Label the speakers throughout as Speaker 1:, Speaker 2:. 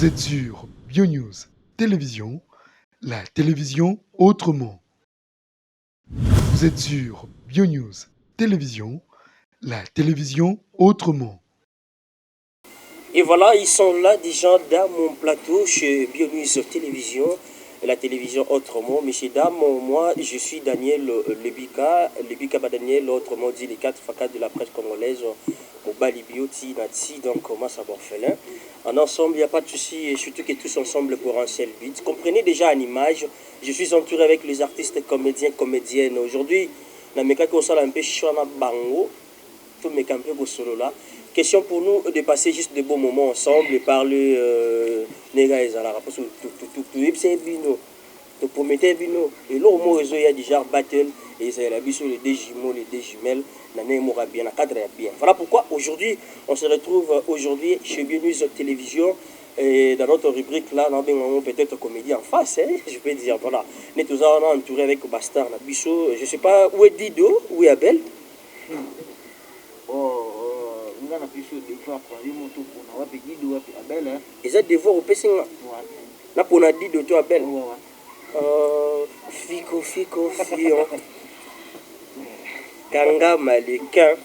Speaker 1: Vous êtes sur BioNews Télévision, la télévision autrement. Vous êtes sur BioNews Télévision, la télévision autrement.
Speaker 2: Et voilà, ils sont là déjà dans mon plateau chez BioNews Télévision, la télévision autrement. Messieurs, dames, moi je suis Daniel Lebika Daniel, autrement dit les 4 facades de la presse congolaise, au Bali Bioti, Nati, donc moi ça orphelin. En ensemble, il n'y a pas de souci, et surtout que tous ensemble pour un seul but. Comprenez déjà en image, je suis entouré avec les artistes comédiens, comédiennes. Aujourd'hui, na meka ko sala un peu chona bango, tout mes campés au solo là. Question pour nous de passer juste de bons moments ensemble et parler nega ezala parce que tout c'est bino. Te promettez bino et là au moins réseau il y a déjà battle et c'est la biso les deux jumeaux, les deux jumelles, l'année mourra bien, la cadre bien. Voilà pourquoi aujourd'hui on se retrouve aujourd'hui chez BioNews Télévision. Et dans notre rubrique là, nous avons peut-être comédie en face, hein, je peux dire. Voilà. Nous sommes entourés avec Bastard, Bisso. Je ne sais pas où est Dido, où est Abel. Ils ont des voix au PC. Là, pour nous Dido, tu Abel. Fico, fion. Kanga Malekin.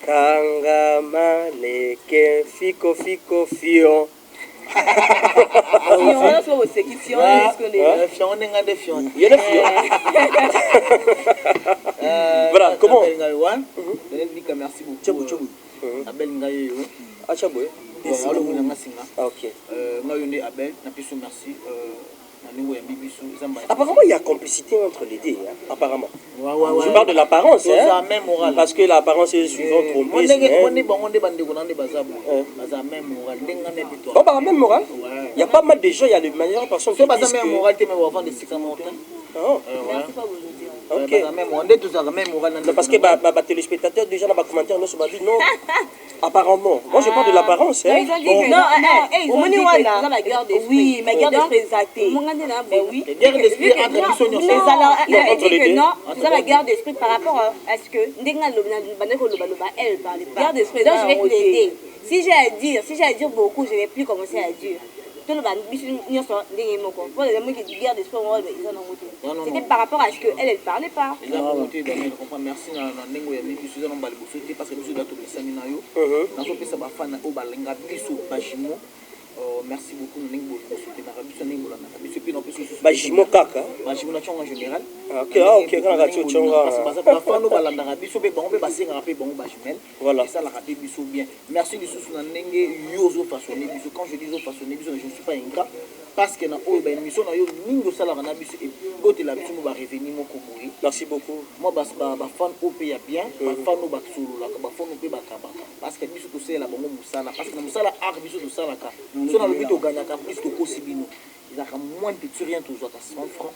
Speaker 2: Kanga Malekin. Fico, fion. Voilà, comment?
Speaker 3: Merci beaucoup. Abel Ngayo.
Speaker 2: Ah, Chaboué. Ok.
Speaker 3: Merci.
Speaker 2: Apparemment, il y a complicité entre les deux. Hein? Apparemment. Je parle de l'apparence. Hein? Parce que l'apparence est souvent trompée. Bon, bah, même moral. Il y a pas mal de gens, il y a les meilleures personnes qui disent que... Oh. Ok. Parce que les téléspectateurs déjà dans les commentaires nous se dit non. Apparemment. Moi je parle de l'apparence.
Speaker 4: Hein? Ils ont dit que non, oui, mais garde d'esprit exacté. Oui. Ils ont la garde d'esprit par rapport à ce que elle parle. Garde d'esprit. Donc je vais plaider. Si j'ai à dire beaucoup, je ne vais plus commencer à dire. C'était par rapport à ce qu'elle ne parlait pas.
Speaker 3: Merci. Merci beaucoup.
Speaker 2: Bajimo Kaka.
Speaker 3: Bajimo na chonga général.
Speaker 2: Ok, quand on a dit chonga.
Speaker 3: Parce que bafano balanda biso be bango be basenga rapé bango bajimel.
Speaker 2: Voilà.
Speaker 3: Et ça la rapé biso bien. Merci les sous na ndenge yozo façonner biso. Quand je dis zo façonner biso, je ne suis pas ingrat parce que na o ba émission na yo mingo sala na biso et côté la biso ba revenir moko bouri.
Speaker 2: Merci beaucoup.
Speaker 3: Moi ba fan OP ya bien, ba fan ba tsulu la ba fan OP ba kaba parce que biso to sala bango musala parce que musala art biso to sala ka. So na lobito gagner plus de kosibino. Ils ont moins de petits rien tous autres 100 francs.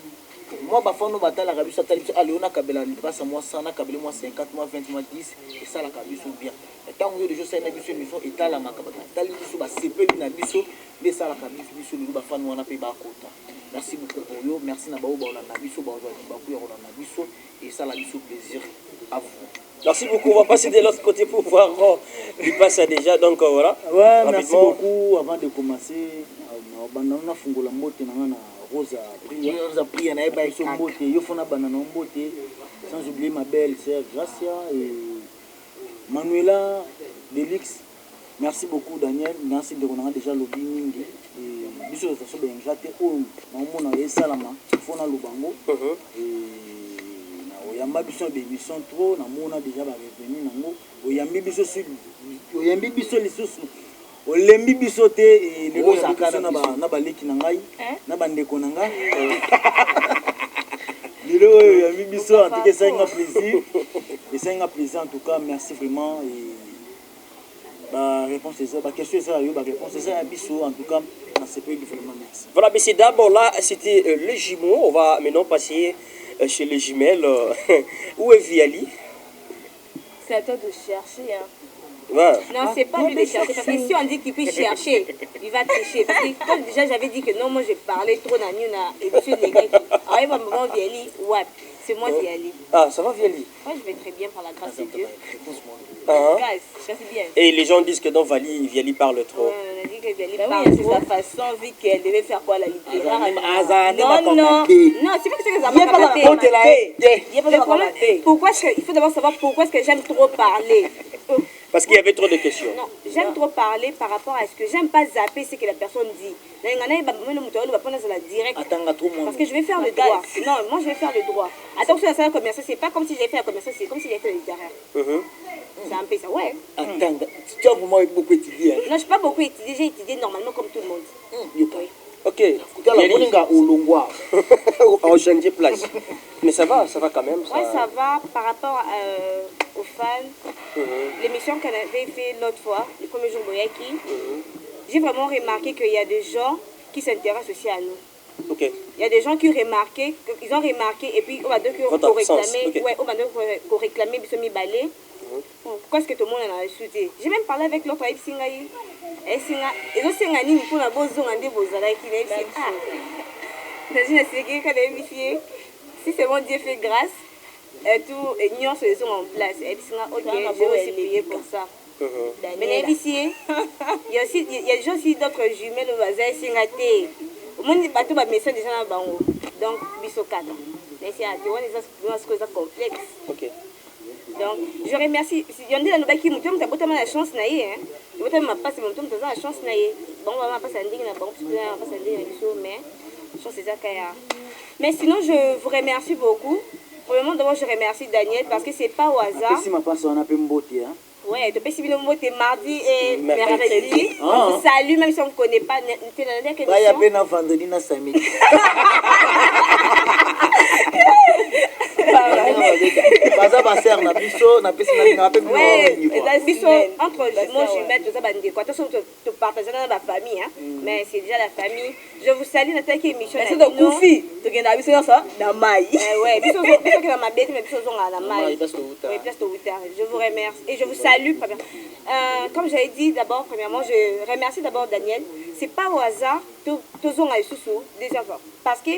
Speaker 3: Moi ba fano batala ka biso tali Léona Kabela passe moi 100 na Kabela moi 50 moi 20 moi 10 et ça la ka biso bien. Et tant que je sais na biso mission etala makaba tali biso ba sepeli na biso les ça la ka biso lu ba fano na pe ba kota. Merci beaucoup pour yo, merci na bao ba na biso ba ku ya na biso et ça la biso plaisir à vous.
Speaker 2: Merci beaucoup. On va passer de l'autre côté pour voir il passe déjà. Donc voilà.
Speaker 5: Ouais, merci beaucoup. Avant de commencer, on a fait la motte na Rosa Priya na eba iso mbote yo fona banana mbote sans oublier ma belle sœur Gracia et Manuela Delix. Merci beaucoup Daniel, merci de on a déjà lobby mingi et biso ça so bien ngate o na mona esalama fona lubango et oyamba biso d'émission trop na mona déjà ba revenu nango oyambi biso sur oyambi biso lisusu olembi biso te et lelo zakana na baleki na ngai na bandeko na ngai lelo oyambi biso en tout cas ça un plaisir et c'est un plaisir en tout cas merci vraiment et bah réponse c'est ça bah question c'est ça yo bah réponse c'est ça biso en tout cas c'est pas vraiment merci.
Speaker 2: Voilà messieurs d'abord là c'était le jumeau, on va maintenant passer chez les jumelles. Où est Viali?
Speaker 4: C'est à toi de chercher. Hein.
Speaker 2: Ouais.
Speaker 4: Non, c'est pas lui de chercher. Parce que si on dit qu'il peut chercher, il va tricher. Parce que quand déjà j'avais dit que non, moi j'ai parlé trop dans et monsieur les gars. Alors il va me voir Viali, ouais. C'est moi Viali.
Speaker 2: Ah, ça va, Viali?
Speaker 4: Moi, je vais très bien par la grâce de Dieu.
Speaker 2: Hein?
Speaker 4: Grâce, je suis bien.
Speaker 2: Et les gens disent que dans Viali parle trop.
Speaker 4: Ouais, on a dit que Viali
Speaker 6: Mais
Speaker 4: parle
Speaker 6: oui, c'est
Speaker 4: trop.
Speaker 6: sa façon, vu qu'elle devait faire quoi, la littéraire.
Speaker 4: Non, non, c'est pas que c'est que ça m'a raté. Pourquoi il faut d'abord savoir pourquoi est-ce que j'aime trop parler.
Speaker 2: Parce qu'il y avait trop de questions.
Speaker 4: Non, j'aime trop parler par rapport à ce que j'aime pas zapper ce que la personne dit. Parce que je vais faire le droit. Non, moi je vais faire le droit. Attention à ça, commercial, c'est pas comme si j'avais fait la commercial, c'est comme si j'avais fait le littéraire. C'est un peu ça, ouais.
Speaker 5: Attends, tu as vraiment beaucoup étudié.
Speaker 4: Non, je n'ai pas beaucoup étudié, j'ai étudié normalement comme tout le monde. Oui.
Speaker 2: Ok. On change de place. Mais ça va quand même.
Speaker 4: Ouais, ça va par rapport aux fans. L'émission qu'on avait fait l'autre fois, le premier jour Boyaki, j'ai vraiment remarqué qu'il y a des gens qui s'intéressent aussi à nous.
Speaker 2: Ok.
Speaker 4: Il y a des gens qui ont remarqué, et puis on va dire qu'on réclamait, ouais, on va dire qu'on réclamait Bissomi Balé. Pourquoi est-ce que tout le monde en a ajouté? J'ai même parlé avec l'autre avec Singaï. Et l'autre Singaï, pour la bose, on a dit Bozala qui l'a dit. Ah, imagine, si c'est mon Dieu fait grâce, et tout, et nous, se sont en place. Et puis, ok, je vais aussi prier pour ça. Mais il y a des gens aussi d'autres jumelles au bazar, Singaté. Au monde, il y a des messages déjà dans le banc. Donc, Bissokata. Mais c'est un complexe.
Speaker 2: Ok.
Speaker 4: Donc, je remercie. Il y en a qui m'ont dit que tu as la chance. Tu as la chance. Bon, on va passer un ding, mais sinon, je vous remercie beaucoup. Premièrement, d'abord, je remercie Daniel parce que c'est pas au hasard.
Speaker 5: Si ma passe, on a un
Speaker 4: Ouais, depuis si vous êtes mardi et mercredi. On vous salue, même si on ne connaît pas. Tu n'as qu'une
Speaker 5: il y a bien vendredi, na samedi.
Speaker 4: Entre jumeaux jumelles, tout ça, attention, tu partages dans la famille, mais c'est déjà la famille. Je vous salue dans cette émission.
Speaker 6: C'est de Koufi, tu viens d'avoir ça dans Maï.
Speaker 4: Ouais, parce que dans ma bête, mais plus dans la Maï. Je vous remercie et je vous salue. Comme j'avais dit d'abord, premièrement, je remercie d'abord Daniel. C'est pas au hasard que tous ont eu sous déjà parce que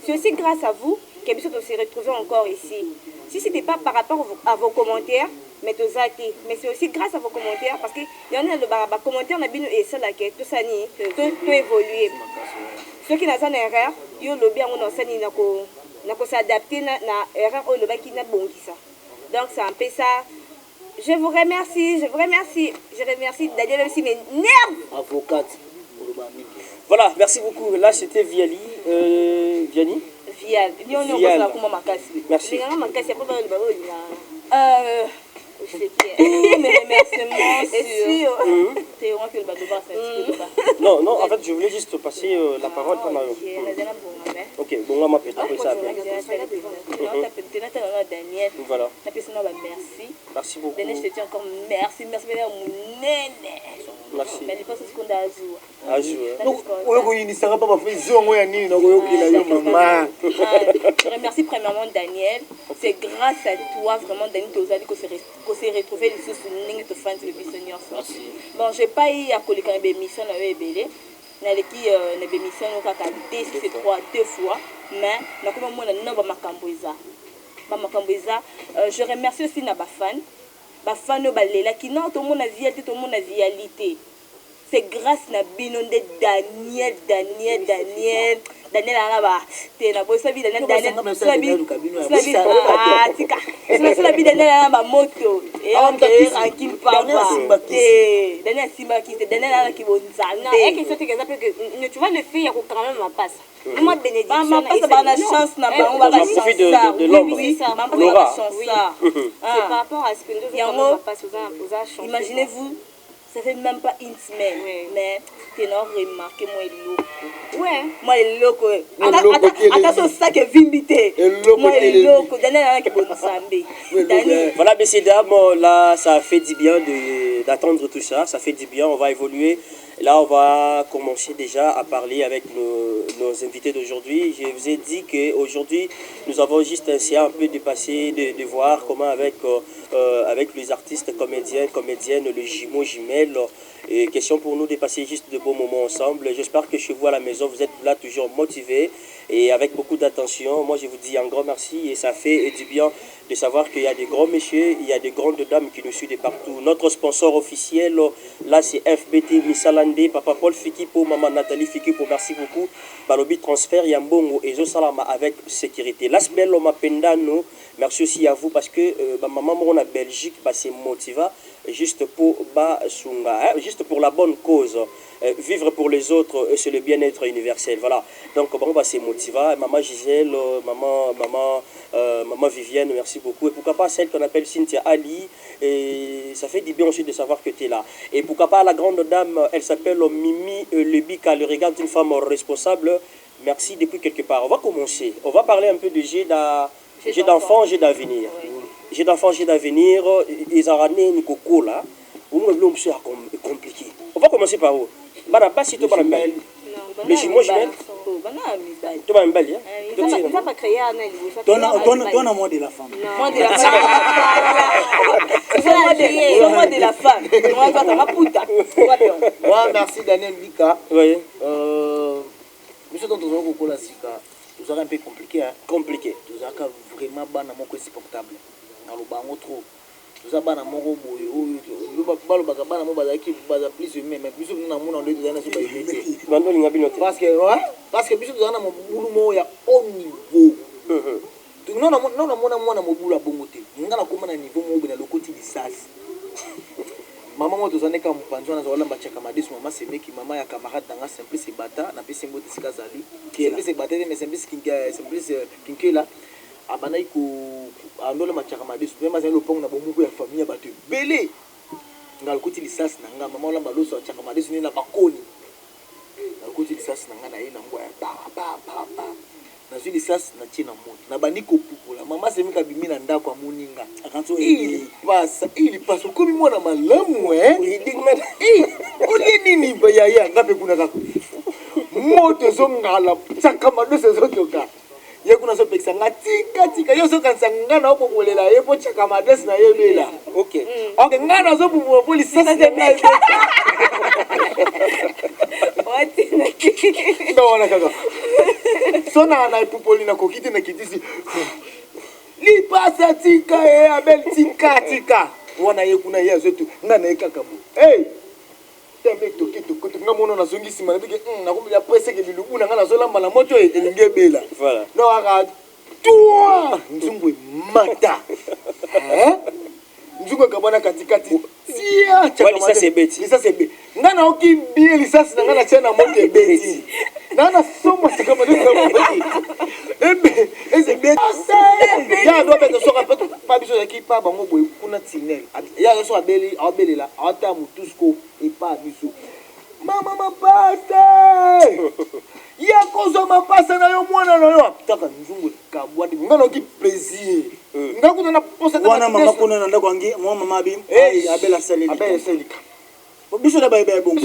Speaker 4: c'est aussi grâce à vous que nous se retrouvés encore ici. Si ce n'était pas par rapport à vos commentaires, mais c'est aussi grâce à vos commentaires, parce qu'il y en a des commentaires, on a bien et ça, tout ça, tout évoluer. Ceux qui n'ont pas d'erreur, ils ont bien s'adapter à l'erreur qui n'a bon qui ça. Donc c'est un peu ça. Je vous remercie, je remercie Daniel, même si mes nerfs.
Speaker 5: Avocate.
Speaker 2: Voilà, merci beaucoup. Là, c'était Viali. Viani. Merci.
Speaker 6: Tous mes remerciements sur Théoran que le bateau va
Speaker 2: Non, en fait, je voulais juste passer la parole à Mario. Ok, bon, on m'a pété ça.
Speaker 6: Daniel.
Speaker 2: Voilà.
Speaker 6: Merci
Speaker 2: beaucoup.
Speaker 6: Daniel, je te dis encore merci mon nene.
Speaker 2: Merci.
Speaker 6: Mais je pense que c'est qu'on a
Speaker 2: Azou.
Speaker 6: Je remercie premièrement Daniel. C'est grâce à toi, vraiment, Daniel, qu'on s'est retrouvés les sous-soulignés de France de Bissonior. Bon, je n'ai pas eu à coller quand même émission à EBL. Je n'ai pas eu émission deux fois. Mais je remercie aussi les fans. Les fans qui n'ont tout le monde a vialité. C'est grâce à Binonde Daniel Alaba. T'es na bossa bi Daniel moto et on tranquille papa. Daniel Simba qui c'est Daniel Alaba qui bonzana.
Speaker 4: Et que tu vois le fait quand même ma passe. Moi bénédiction.
Speaker 6: Ma passe ba na chance na ba on va
Speaker 2: la chance. De l'ombre.
Speaker 6: Oui, ça ma chance ça.
Speaker 4: C'est par rapport à ce que nous avons passé aux chance.
Speaker 6: Imaginez-vous. Ça fait même pas une semaine, mais t'es non remarqué moi loco.
Speaker 4: Ouais.
Speaker 6: Moi loco. Attention ça que vimbité. Moi loco. Daniel qui bon sambe.
Speaker 2: Voilà, messieurs dames, là ça fait du bien d'attendre tout ça. Ça fait du bien. On va évoluer. Là, on va commencer déjà à parler avec nos invités d'aujourd'hui. Je vous ai dit qu'aujourd'hui, nous avons juste essayé un peu de passer, de voir comment avec les artistes, comédiennes, le jumeau, jumelle, Et question pour nous de passer juste de beaux moments ensemble. J'espère que chez vous à la maison, vous êtes là toujours motivés et avec beaucoup d'attention. Moi, je vous dis un grand merci et ça fait du bien de savoir qu'il y a des grands messieurs, il y a des grandes dames qui nous suivent de partout. Notre sponsor officiel, là, c'est FBT Missalande, Papa Paul Fikipo, Maman Nathalie Fikipo, merci beaucoup. Balobi Transfert, Yambongo et Zosalama avec sécurité. L'Asbel, Mapendano, merci aussi à vous parce que maman, on a Belgique, c'est motiva. Juste pour juste pour la bonne cause. Vivre pour les autres, c'est le bien-être universel. Voilà. Donc, bon, c'est motiva. Maman Gisèle, maman Vivienne, merci beaucoup. Et pourquoi pas celle qu'on appelle Cynthia Ali. Et ça fait du bien aussi de savoir que tu es là. Et pourquoi pas la grande dame, elle s'appelle Mimi Lebika, le regard d'une femme responsable. Merci depuis quelque part. On va commencer. On va parler un peu de j'ai d'enfants, j'ai d'avenir. J'ai d'enfants, j'ai d'avenir. Ils ont ramené Nikoko là. C'est compliqué. On va commencer par où? Pas si tu vas me les jumeaux jumelles. Tu vas me belle.
Speaker 4: Tu vas pas créer un élève.
Speaker 5: Toi, on moi de la femme.
Speaker 6: Moi de la femme. Moi de la femme. Moi, toi, t'as ma puta.
Speaker 3: Moi, merci Daniel Bika.
Speaker 2: Oui.
Speaker 3: Monsieur dont on a beaucoup la sika. Tout ça un peu compliqué. Hein?
Speaker 2: Compliqué.
Speaker 3: Tout ça vraiment ban à mon côté supportable. Dans le banc trop. Tout ça ban à mon robot. Plus humain, mais plus nous avons un parce que plus nous avons un boulot à haut niveau. Non, boulot à bon côté. Nous avons un niveau où le côté du sas. Maman, moi, tous années comme pension, nous avons un camarade, maman, c'est mec qui maman a camarade dans un simple bata, n'a pas simple de Kazali. Simple bata, mais simple qui là. Abanaï ko ando le machakamadi même azali lopong na bomuko ya famille batu belé ngal kuti lisasi nanga mama ola baloso chakamadi suni na bakoni ngal kuti lisasi nanga na ina ngwa ba na zili lisasi na china moto na baniko pupula mama semika bimi na ndako amuninga akanso ili pasa komi mwana malamu idigna olie nini ba ya ngape kuna kako moto zongala chakamadi sezotoka ye kuna so pekisa nga tika yo so kanisa nga na opo bolela ye po chaka madres na ye bela
Speaker 2: OK
Speaker 3: nga na so bubu poli sasa de na no na kaka so na pupoli na kokiti na kitisi li pasa tika abel tika wana ye kuna ye zotu nga na ekaka bu tembe to nga mono na zongi sima na bike na kombi ya presse ke bilubu na nga na zola mala moto elinge bela
Speaker 2: voilà
Speaker 3: no aka toi nzungu mata nzungu kabana katikati tia
Speaker 2: chakama ça c'est bête
Speaker 3: nga na oki bien lisasi na nga na tena moto ebeti na na somo chakama de c'est bête ya do beto soka peto pa biso ya ki pa bango boy kuna tinel ya so abeli la ata mutusko e pa biso mama mapasa ya kozo mapasa na yo mwana na yo taka nzungu kabwadi ngana ki plaisir ngakuna na posa
Speaker 5: wana mama kuna na ndako angi mama abi abela selika biso na baye bon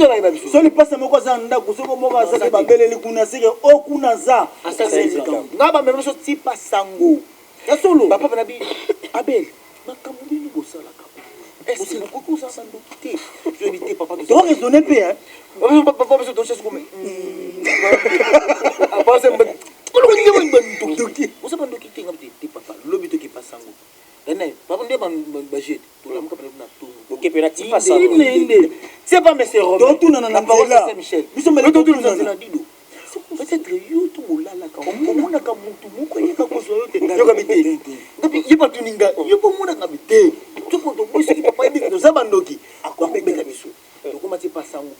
Speaker 5: so li pasa moko za ndako soko moko za ke babeleli kuna sike okuna za
Speaker 3: selika ngaba meme so tipa sango ya solo papa na bi abel makambo ni bosala ka est-ce que beaucoup ça s'endocter je éviter papa de
Speaker 5: donc raisonner pe hein
Speaker 3: papa beso to chese comme apa se ndoki vous savez ndoki tinga petit papa lobi to ki pasango dane papa ndé ba jet to la mka na to
Speaker 2: OK pe na ti pasango
Speaker 3: c'est pas monsieur Robert
Speaker 5: donc tout na nzela
Speaker 3: Michel
Speaker 5: biso mele
Speaker 3: to na dido peut-être yoto molala ka omona ka mutu moko yeka ko so yote yoka bité depuis yepa tuninga yepo mona ka bité to ko to bosi ki papa yebi to zabandoki akwapeka biso to kuma ti pasango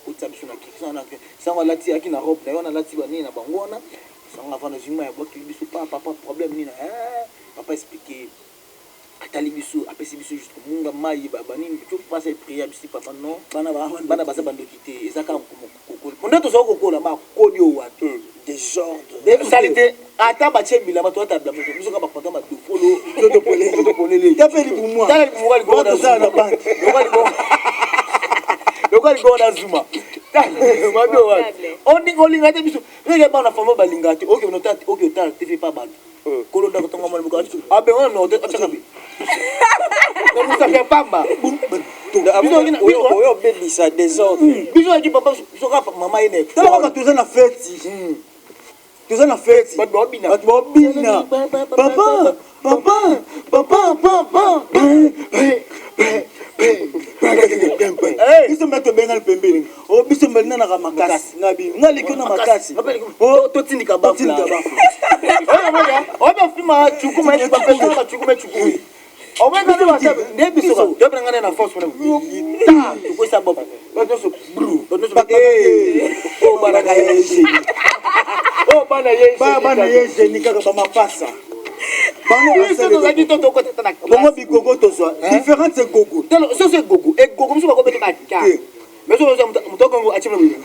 Speaker 3: kota biso na kisa na sango lati aki na robe na yona lati bani na bangona sango avana zima ya boki biso papa problème ni na papa expliquer atali biso apesi biso juste munga mai bani to passer prière biso papa non bana basa bandoki te ezaka kokolo ponda to so kokola ba kodi o wapi
Speaker 5: désordre
Speaker 3: de salité ata ba chembila ba to ata bla biso ka ba pata ma to polele
Speaker 5: tapeli pour moi
Speaker 3: tala pour wali go na bank lokali go na zuma mabio wali olinga te biso nge ba na famo balinga te oke no tata oke tata te fa ba kolo da ko tonga mo ko abe on no te achaka bi no musa ke pamba
Speaker 2: oyo obebisa désordre
Speaker 3: biso yaki papa soka mama ene
Speaker 5: tala kaka toza na feti toza na feti bato baobina papa biso mbe tobengani pembeni o biso mbe linanaka makasi ngabi ngaleki na makasi
Speaker 3: totindika bafula oyo fima chukuma echukuma chukuma chukuma obeka ne wasabe ne biso ka dobra ngane na force ta ko sa bob bato so bru bato so o baraka yeje o bana yeje ni kaka ba mapasa bongo bigogo tozwa différente c'est gogo so c'est gogo et gogo biso bako beteka ka mais so mutoko achimna biso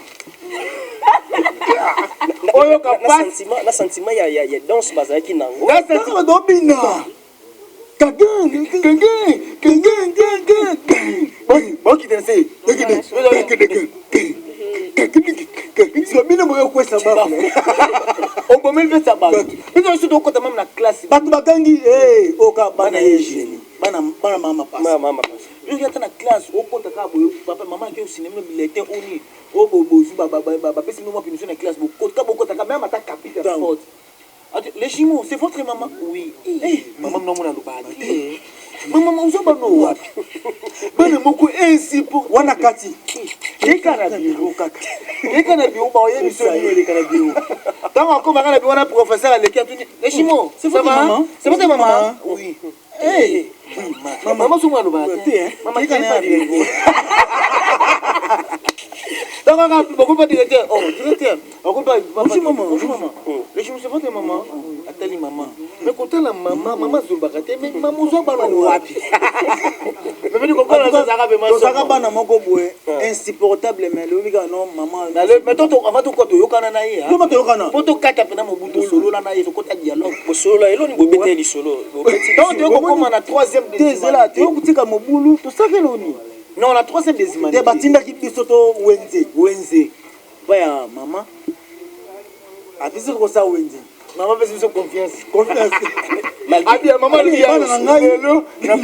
Speaker 3: oyo ka
Speaker 2: na sentiment ya danse bazaki nango
Speaker 5: na sentiment dobina kageng bon qui danse bino boyo kwesa ba obomel vesa ba biso so dokota même na classe bato bakangi oka bana yejeni bana mama passe yo yata na classe okota ka boyo papa maman ki au cinéma bilete oni o bobozu ba pesi mo punition na classe bokota ka même ata capitaine sport les chimos c'est votre maman oui maman non mona lobaki maman uzo bano wapi bana moko ainsi pour wana kati ekana biro kaka ekana biro ba oyebi so ni ekana biro tant encore bakana biro na professeur aleki atuni les chimos c'est votre maman oui maman so mona lobaki maman ekana biro donc on a beaucoup de directeur on pas maman les chimos c'est votre maman atali maman mais côté la maman zumbakate mais maman zo bana wapi mais ko ko la zaka be maso zaka bana moko boye insupportable mais le mika non maman mais toto avant to ko to yokana na ye to to yokana poto kata pena mo butu solo na ye to kota dialogue
Speaker 2: bo solo elo ni bobete li solo
Speaker 3: donc to ko koma na 3e
Speaker 5: des là to kutika mobulu to sakelo ni
Speaker 3: non la 3e des humanité
Speaker 5: te batinda ki biso to wenze baya mama atisi ko sa wenze maman fait sur confiance abia maman bia na ngalo na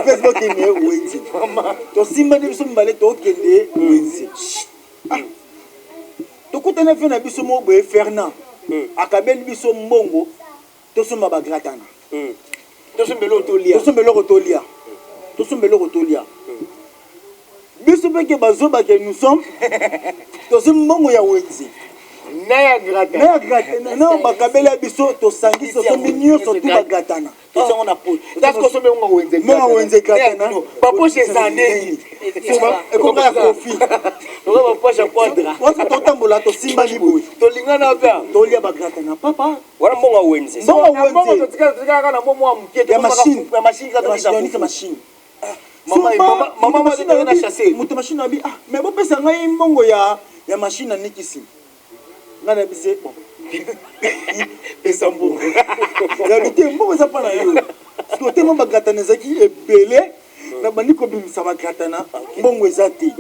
Speaker 5: Facebook ni wenzi mama to simba ni biso mbale to kende wenzi to kutana fe na biso mo boye Fernand akabeli biso mbongo to somba ba gratana to sombelo tolia biso beke bazoba ke nous sommes to simbongo ya wenzi na gratana na bakabela biso to sangi so minyo so tu bagatana
Speaker 3: to songo na pot that's ko so
Speaker 5: wenze gratana
Speaker 3: papa chez Zandeni
Speaker 5: e ko ka kofi
Speaker 3: to ba poche quadra
Speaker 5: watu to tambola to simba libo
Speaker 3: to lingana ba
Speaker 5: to lia bagratana papa
Speaker 2: wana mbonga wenze
Speaker 3: to tika kana momo amke
Speaker 5: ya machine
Speaker 3: ka
Speaker 5: machine
Speaker 3: mama na chasser
Speaker 5: mutu machine abi mais bo pesa ngai mbongo ya machine na nikisi ngana bise bon pesa mbongo ya bite mbongo za pana yo siko tema bagatana zaki ebele na bandiko bimisa bagatana mbongo ezati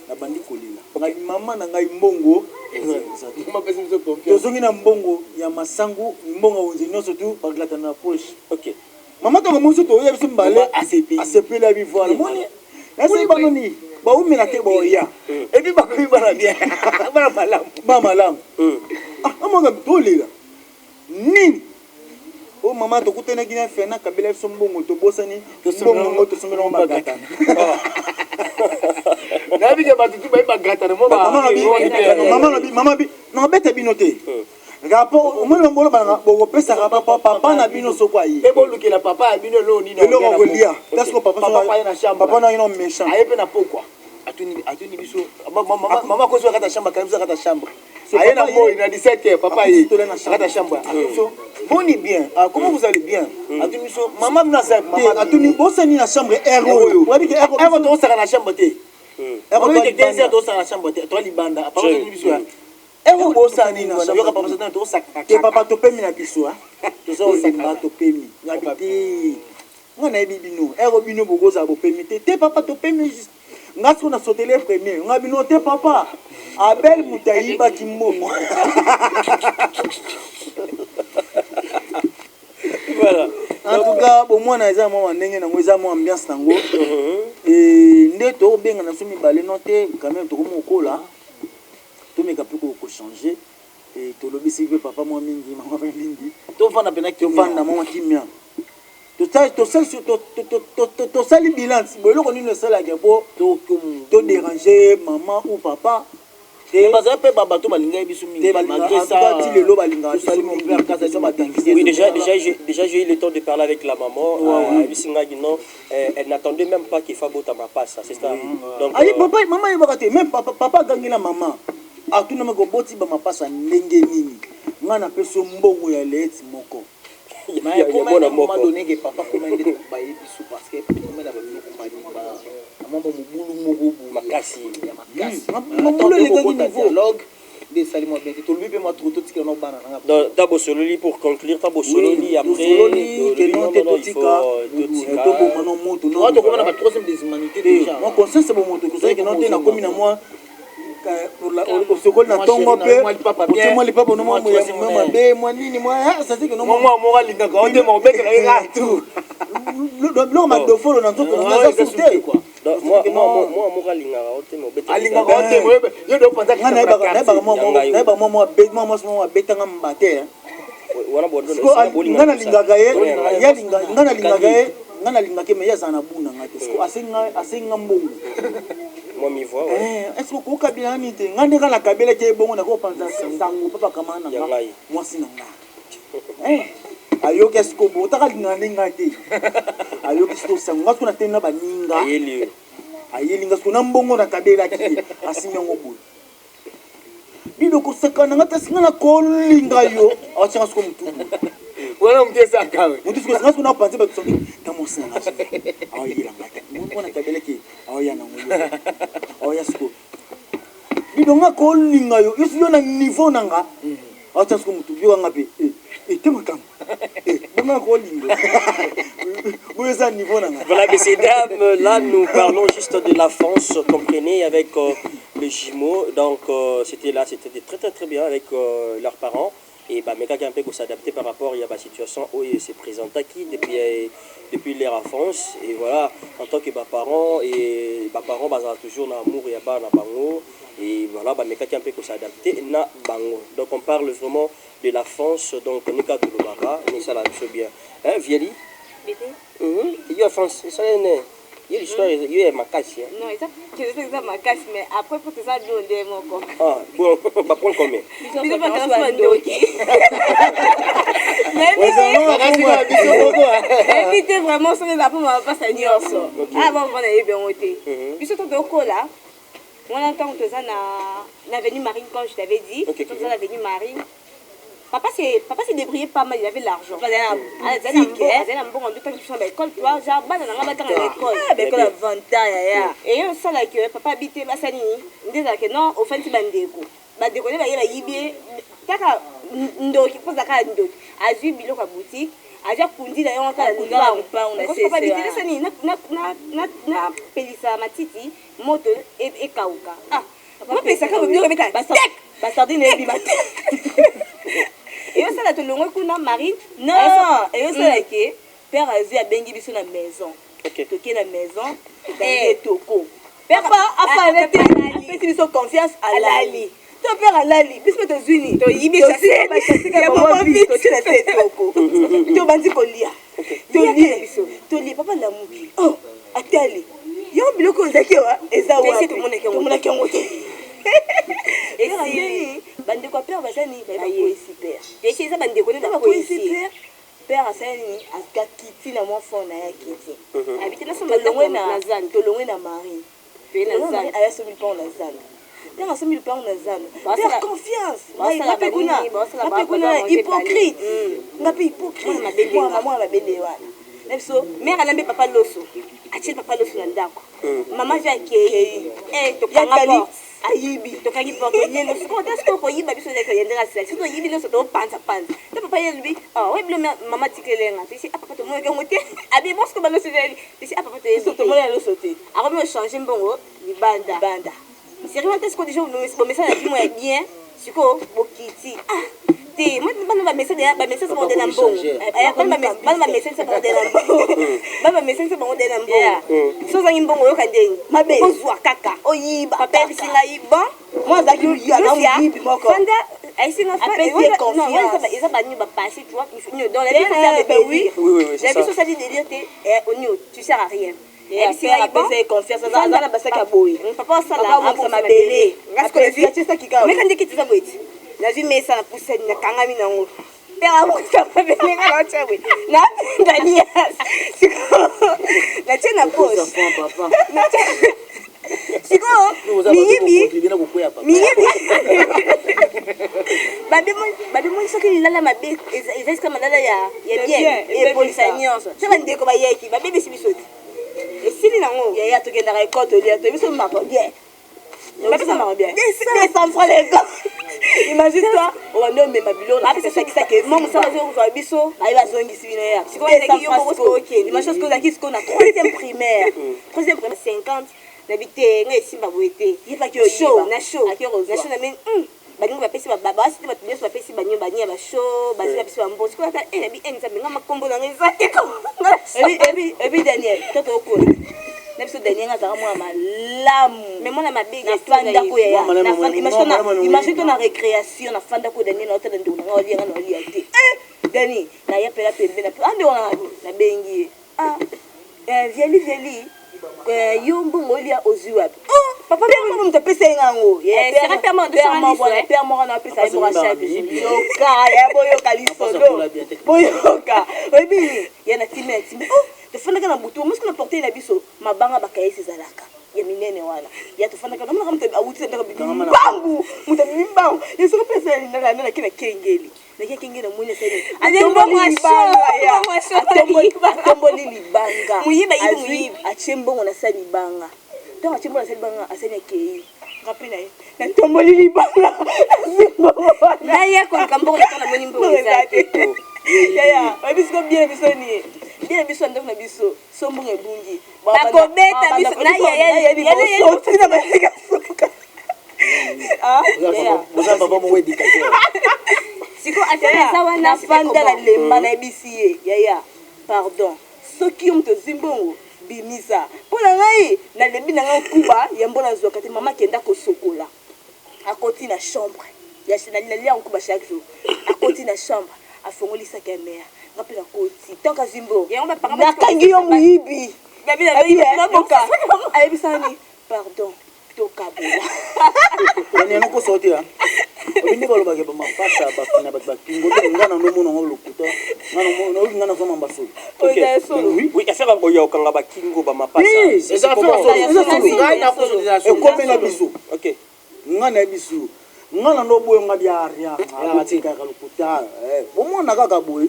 Speaker 5: na bandiko lila ngai mama na ngai mbongo ezati
Speaker 3: mama pesa mso confiance
Speaker 5: tozongi na mbongo ya masangu mbongo wenze nyonso tu bagatana na poche
Speaker 2: OK
Speaker 5: mama to moso to ya biso mbale ACP la bivoile moni ese bano ni ba umina te bo ya e bi ba ko bana bien ba malam amonga tolela nini o mama to kutena gina fena kabila biso mbongo to bosani to mbongo to sombelo bagatana
Speaker 3: na bi ke batutu ba bagatana mo ba
Speaker 5: mama bi no beta binote rapport omona mbolo bana bo pesa papa na bino soko ayi
Speaker 3: e boluki la papa bino lo ni
Speaker 5: na lo ngolia parce que papa na chambre papa na ino méchant
Speaker 3: ayepe na pourquoi atuni biso mama ko so kata chambre kanisa kata chambre aye na mo ina 17h papa aye kata chambre atuni boni bien comment vous allez bien atuni biso mama na sa mama
Speaker 5: atuni bosani na chambre héros wadi ke
Speaker 3: héros to saka na chambre te héros to 15h to saka na chambre te to libanda papa atuni biso ego bosani na yoka papa satana to saka
Speaker 5: ke papa to pemi na biso to so limba to pemi ngabiti ngana bibino ego bino bogoza bo pemi te papa to pemi ngasko na sotele premier ngabino te papa abel mutayiba kimmomo
Speaker 2: voilà
Speaker 5: en tout cas bon moi na eza mo ndenge na ngweza mo ambiance tango nde tobenga na so mibale no te quand même tokomokola tomeka mpe kochanger tolobisi mpe papa mwa mingi mama mingi tovanda mpena tovanda mwa kimia tosali bilan boye eloko nini esalaka mpo todéranger mama ou papa bazala mpe babato balingaki biso mingi lelo balingaka
Speaker 2: oui, déjà j'ai eu le temps de parler avec la maman. Elle n'attendait même pas qu'il fasse bota ma passe, c'est ça. Donc
Speaker 5: papa maman yebaka te même papa gangi la maman atuna mako boti ba mapasa ndenge nini ngana peso mbongo ya leti moko
Speaker 3: mais comment à un moment donné que papa comment il est bailler biso parce que comment la maman mobulu
Speaker 2: makasi
Speaker 5: mobulu le gars
Speaker 3: dialogue des salimos bien tout lui peut moi trop tout ce que non bana
Speaker 2: donc d'abord sololi pour conclure d'abord sololi après
Speaker 5: que non te totika to bo mano moto
Speaker 3: non to comment la troisième des humanités déjà
Speaker 5: mon conseil c'est bon moto que ça que non te na komi na moi pour la au seconde na tongo pe pour moi le papa no moi be moi nini moi ça c'est que non
Speaker 3: moi linga ka onde mo beka ka tout
Speaker 5: non ma do follow na to ko na ça sauter quoi
Speaker 2: moi linga onde mo beta
Speaker 3: linga onde mo yo do pensa
Speaker 5: na ba betanga mbate
Speaker 2: wana bodo
Speaker 5: ngana linga ye ya linga ngana linga ye ngana linga ke me ya sana buna ngate sko asenga mbongo
Speaker 2: moi mi voix
Speaker 5: est-ce que ko kabila ni te ngande kala kabila ke bongo na ko pensa sango papa kamana nga moi sinanga ayo qu'est-ce que bo ta linga ngate ayo qu'est-ce que sango ngasko na tena baninga ayelinga sko na mbongo na kabila ki asinyango boy bido ko sekana ngata singana ko linga yo achanga sko mutu
Speaker 3: wala mtesa kawe
Speaker 5: mutu sko ngasko na panze ba tsoki tamosa na ayira ngata mbona kabila ki aya na ngoyo aya sko bido nga ko linga yo yesu yo na niveau nanga achanga sko mutu yo ngapi temo kam
Speaker 2: Voilà, messieurs, dames, là nous parlons juste de la France, comprenez, avec les jumeaux. Donc c'était très bien avec leurs parents. Et bah, mais quelqu'un peut s'adapter par rapport à la situation où il s'est présenté qui depuis l'ère en France. Et voilà, en tant que parents, et parents bah, toujours dans l'amour et à bango. Et voilà, bah, mais quelqu'un peut s'adapter na bango. Donc on parle vraiment de la France, donc on est qu'à tout le baba, mais ça là c'est bien. Hein, Vieli? Il y a France, ça est né. Il y a l'histoire, il y a ma casse.
Speaker 4: Non, c'est ma casse, mais après pour que ça donne mon corps.
Speaker 2: Ah, bon, on va prendre combien?
Speaker 4: Ils ont pas qu'à mais évitez vraiment ça les appuis ma passe à New York. Ah bon, on est bien monté. Puis surtout de là, on entend que ça na l'avenue Marine quand je t'avais dit, tout ça l'avenue Marine. Papa s'est débrouillé pas mal, il avait l'argent. Il avait un bon en 2 ans à l'école, tu vois, genre, bah, dans l'école.
Speaker 6: L'école à 20 ans,
Speaker 4: et on sait là que papa habitait Bassani, il disait que non, au fait, c'est Bandeko. Bandeko, il va y aller, Taka, Ndoki, pose la carte Ndoki, a vu Bilo à boutique, a déjà Kundi d'ailleurs, on a dit, on a fait na Pelissa, Matiti, Moto et Kauka. Ah, moi, Pelissa, quand vous avez Bastardine et Bimate. Et on s'est dit que nous Marie.
Speaker 6: Non, et on s'est dit que père a vu à Bengi biso na maison. Toqué la maison, et toko. Père a fait biso confiance à Lali. Ton père a Lali, biso aux Unis. To yibi chassé, ya maman vite, to la tête toko. To bandi kolia. To li papa la muki. Oh, atali. Yo biloko zaki wa eza wa.
Speaker 4: C'est tout le monde qui
Speaker 6: et si bande quoi père bazani ba super
Speaker 4: et si ça bande ko na
Speaker 6: ba super père asani aska kiti na mo fond na ya kiti
Speaker 4: habite na so
Speaker 6: longwe na zan to longwe na mari
Speaker 4: pe na zan
Speaker 6: aya so 1000 pounds na zan père a 1000 pounds na zan père confiance ba kuna hypocrite ngapi hypocrite maman ba bele wana
Speaker 4: Nepso, mère elle a papa loso. A-t-il papa loso dans d'accord? Maman j'ai accueilli. Eh, to kanga ayibi, to kangi porte yelo. Est-ce qu'on yiba biso de yendra sel. Si to yibi loso to panza. To papa yelbi. Ah, ouais, maman tikelenga. Tu sais, papa to mo ke moté. Abi bon ce que baloso de. Tu sais, papa to
Speaker 6: mo la loso te.
Speaker 4: Avant me changer mbongo, ni banda. C'est vraiment est-ce que déjà le message a dit moi bien. Siko bokiti. Ah. te moi bana ba message ça ba ndena mbongo bana ba message ça ba ndena mbongo bana ba message ça ba ndena mbongo so zangi mbongo yo kandeni mabe ozwa kaka oyiba papa bisinga yiba moi zaki ya na muyibi moko fanda aisinga fa non ça ba ni ba passer tu vois il faut dans la vie oui la vie ça dit délire tu sers à rien et si la base confiance ça na basa ka boy papa ça là ça ma belé parce que c'est ça qui mais quand tu ça boy la vie mais ça na pousse na kangami na ngo pera mo ça pas belé na cha boy na Daniel la tena poche papa siko miyibi babi mo soki lala mabe ezali kama lala ya bien et polisanyoso ça va ndeko ba yeki babi bisi bisoti esili nango ya tokendaka ekoto lia to biso mako bien babi ça marche bien des 100 francs les gars imagine toi on va nommer mabilo na c'est ça que mon ça va faire biso ba va zongisi bino ya siko ndeki yo ko OK imagine ce que zaki siko na 3e primaire 50 n'habité ngai simba boete yipa ki show na show na men balingo bapesi baba site bato nyonso bapesi banyo bania ba show basi bapesi bambosi ko ata nabi nzambe nga makombo na ngeza ebi Daniel toto okolo na biso Daniel nga zaka mwa malamu mais mona mabega na fanda ko ya na fanda imagine na récréation na fanda ko Daniel na otela ndo nga oli nga na oli ate Dani na ya pela pembe na ande wana na bengi vieli yo mbongo lia oziwa papa bien mo mpesa ngango c'est rapidement de ça père mo na pesa mo rachat yoka ya boyoka lisolo boyoka obi ya na time te fanda kana butu mo skona porter na biso mabanga bakaye sezalaka ya minene wana ya to fanda kana mo ngamte awuti ndaka bambu mutabi mbao yeso pesa na kina kengeli nakekengela mwenye sele atomboli libanga muyibi achembongo na sali banga donc achembongo na sali banga asene kei ngapi na na tomboli libanga na ya ko kambongo na mwenye mbongo zake ya biso bien biso ndoko na biso sombongo ebungi bakobeta biso na ya na basika suka
Speaker 5: bozamba bomo wedi kate
Speaker 4: siko atesa wana fanda la lemba na bisi ya pardon soki mto zimbongo bimisa pona ngai na lebi na ngai kuba ya mbona zoka te mama kenda ko sokola akoti na chambre ya chenali na lia kuba chaque jour akoti na chambre afongoli sa kamera ngapi na koti tonka zimbo na kangi yo muibi babi na boka ayebisani pardon tokabola
Speaker 5: ni noko sorti ha obindi balo bage ba mapasa ba fina ba kingo ngana no mono ngolo kuto ngana zo mambaso
Speaker 2: OK oui affaire boya okanga ba kingo ba mapasa
Speaker 5: c'est ça ngai na consolidation comme na biso
Speaker 2: OK
Speaker 5: ngana biso ngana no boyo ngadi aria ala tika ka lokuta bomona kaka boy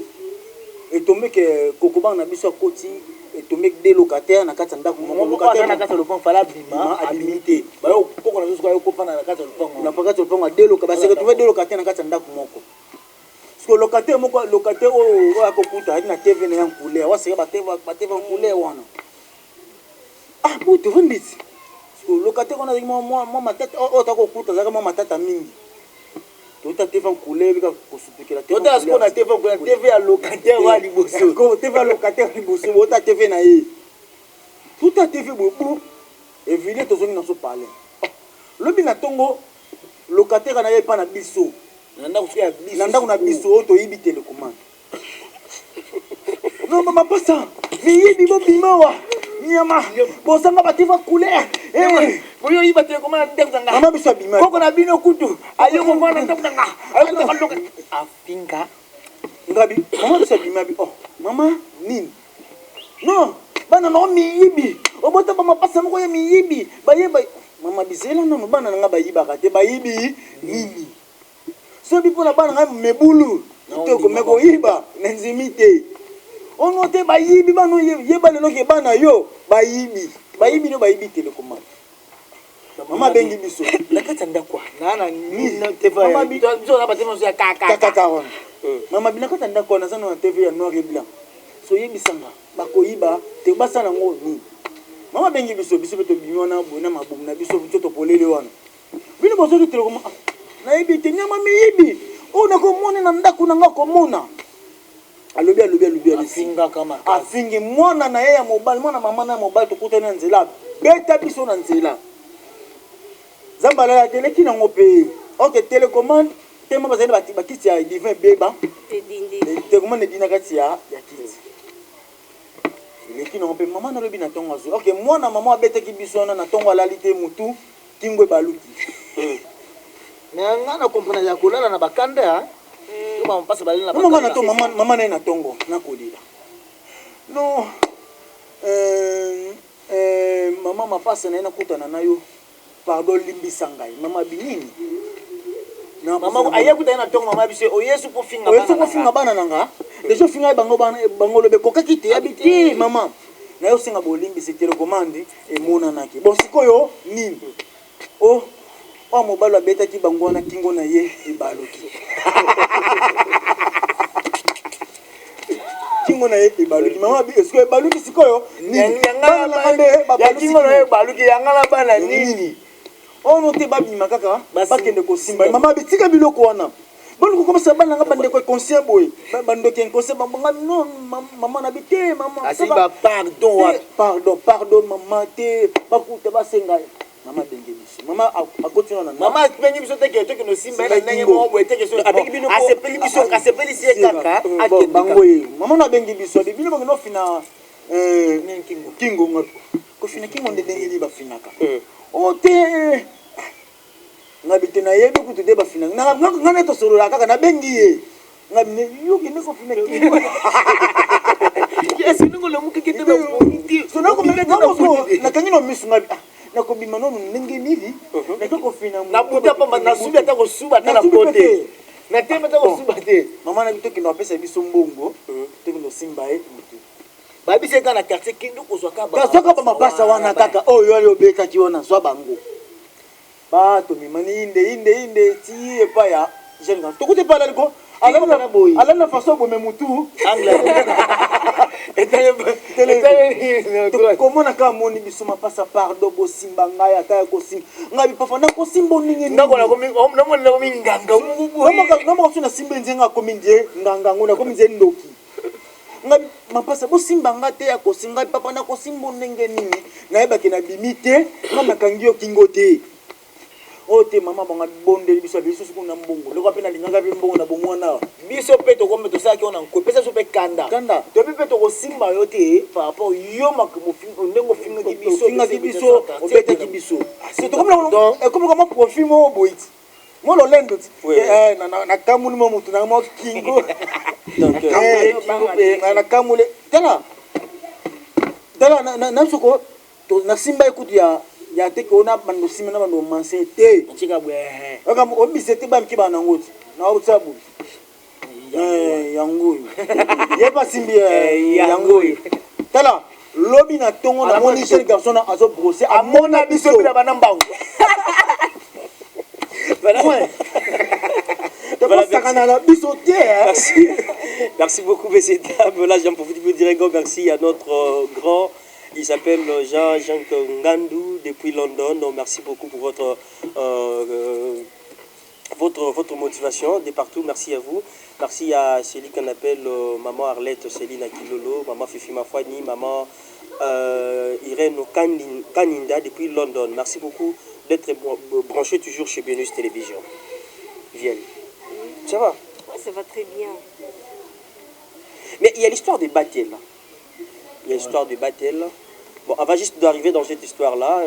Speaker 5: etombe ke kokobanga na biso koti etombe des locataires na kati ndako mo locataire na kati le pont fala bima habilité ba yo poko na biso ko yo kopana na kati le pont na pakati le pont des locataires parce que trouver des locataires na kati ndako moko parce que locataire moko locataire o akokuta na TV na en couleur wa se ba TV en couleur wana ah pour te vendre parce que locataire on a moi ma tête o ta kokuta zaka moi ma tête mingi tota TV en couleur bika kosupikela tota ce qu'on a TV en couleur TV à locataire wa liboso ko TV à locataire liboso ota TV na ye tota TV bobo et vile tozongi na so parler le bina tongo locataire na ye pa na biso nanda kuna biso to yibi télécommande non mama pasa yibi bo bimawa nyama bosanga ba TV couleur boyo yiba télécommande ndekuzanga mama biso bima koko na bino kutu ayo ko mwana ndekuzanga ayo ko kaloka afinga ngabi mama biso bima bi oh mama nini non bana no miyibi obota ba mapasa moko ya miyibi bayeba mama bizela no bana nga bayiba kate bayibi nini so bipo na bana nga mebulu to ko meko yiba na nzimite ono te bayibi bano yeba lelo ke bana yo bayibi no bayibi télécommande mama bengi biso la kata ndakwa nana ni na TV mama biso na batema so ya kaka mama bina kata ndakwa na sana na TV ya noir et blanc so yebisanga bakoyiba te basana ngo ni mama bengi biso beto binyona bona mabumu na biso to polele wana bino bozo ki télécommande na yibi te nyama miyibi oyo nakomona na ndako na nga komona alobi afingi mwana na ye ya mobali mwana mama na ya mobali tokutani na nzela beta biso na nzela nzambe alala teleki nango mpe oke telecommande tema bazali bakiti ya divin beba telecommande edina kati ya kiti eleki nango mpe mama nalobi na ntongo azwi oke mwana mama abetaki biso wana na ntongo alali te mutu kingo ebaluki
Speaker 3: mais nga na comprendre ya kolala na bakanda
Speaker 5: mama na ye na ntongo nakolela no mama mapasa na ye nakutana na yo pardon limbisa ngai mama binini
Speaker 3: mama aye kuta na ntongo mama biso oyesu po finga
Speaker 5: bana nanga deja finga bango lobe kokaki te abiti mama na yo singa bolimbisa telecommande emonanaki bon sikoyo nini o mobali abetaki bango wana kingo na ye ebaloki kingo na ye ebaluki mama eske ebaluki sikoyo
Speaker 3: kingo na ye ebaluki yangala bana nini
Speaker 5: ono te babima kaka bakende kosimba mama bitika biloko wana boni kokomisa bana nga bandeko inconscient boye bandeko inconscient bambonga non mama na bite mama
Speaker 3: asimba
Speaker 5: pardon mama te bakuta basenga mama bengi biso mama akotina na
Speaker 3: mama bengi biso teke teke no simba na ndenge mo boye teke so asepeli biso asepeli sie kaka
Speaker 5: bango ye mama na bengi biso de bino no fina kingo ngapo ko fina kingo ndenge ba finaka o te ngabite na yebi kutu de ba fina nga neto sorola kaka na bengi ye ngabine yuki ndeko fina kingo
Speaker 3: yes ningo lo mukike te
Speaker 5: so na ko na kanyino misu ngabi nakobima nono ndenge nini nakokofina
Speaker 3: na buta pamba na subi ata kosuba ata na pote na tembe ata kosuba te
Speaker 5: mama na bito kino apesa biso mbongo tekino simba ye mutu
Speaker 3: babise kana quartier kindu kozwa ka ba
Speaker 5: kasoka ba mapasa wana kaka oyo ali obekaki wana zwa bango bato mimani inde ti epa ya jeune garçon tokote pala liko alana façon bome mutu komona kaka moni biso mapasa pardon bosimba ngai ata ya kosimba ngai bipafa nakosimba oningi nganga na simba nzenga akomi nje nganga ngo nakomi nze ndoki ngai mapasa bosimba nga te ya kosinga papa nakosimba ndenge nini nayebaki na bimi te nga nakangi yo kingo te o te mama banga bonde biso suku na mbongo loko pe na linganga pe mbongo na bomwana
Speaker 3: biso pe to kombe to saki ona ko pesa so pe kanda to pe to ko simba yo te par rapport yo makomo ndengo finga ki biso
Speaker 5: obeta ki biso c'est comme profil mo boiti mo lo lendo ti na kamuli mo mutu na mo kingo donc na kamuli tala na soko to na simba ekutu ya te ko na bando simba na bando manse te
Speaker 3: chika bwe
Speaker 5: oka obisete ba mkiba na ngoti na otsabu yango ye pas simbi yango tala lobi na tongo na moni jeune garçon na azo brosser amona biso
Speaker 3: na bana mbangu
Speaker 2: Merci beaucoup, messieurs dames. Là, j'en profite pour dire un grand merci à notre grand. Il s'appelle Jean Ngandou depuis London. Donc, merci beaucoup pour votre motivation de partout. Merci à vous. Merci à celui qu'on appelle maman Arlette, Céline Akilolo, maman Fifi Mafwani, maman Irène Kaninda depuis London. Merci beaucoup d'être branché toujours chez Bienus Télévision. Viens. Ça va?
Speaker 4: Ouais, ça va très bien.
Speaker 2: Mais il y a l'histoire des Batel. Il y a l'histoire des Batel. Bon, avant juste d'arriver dans cette histoire-là,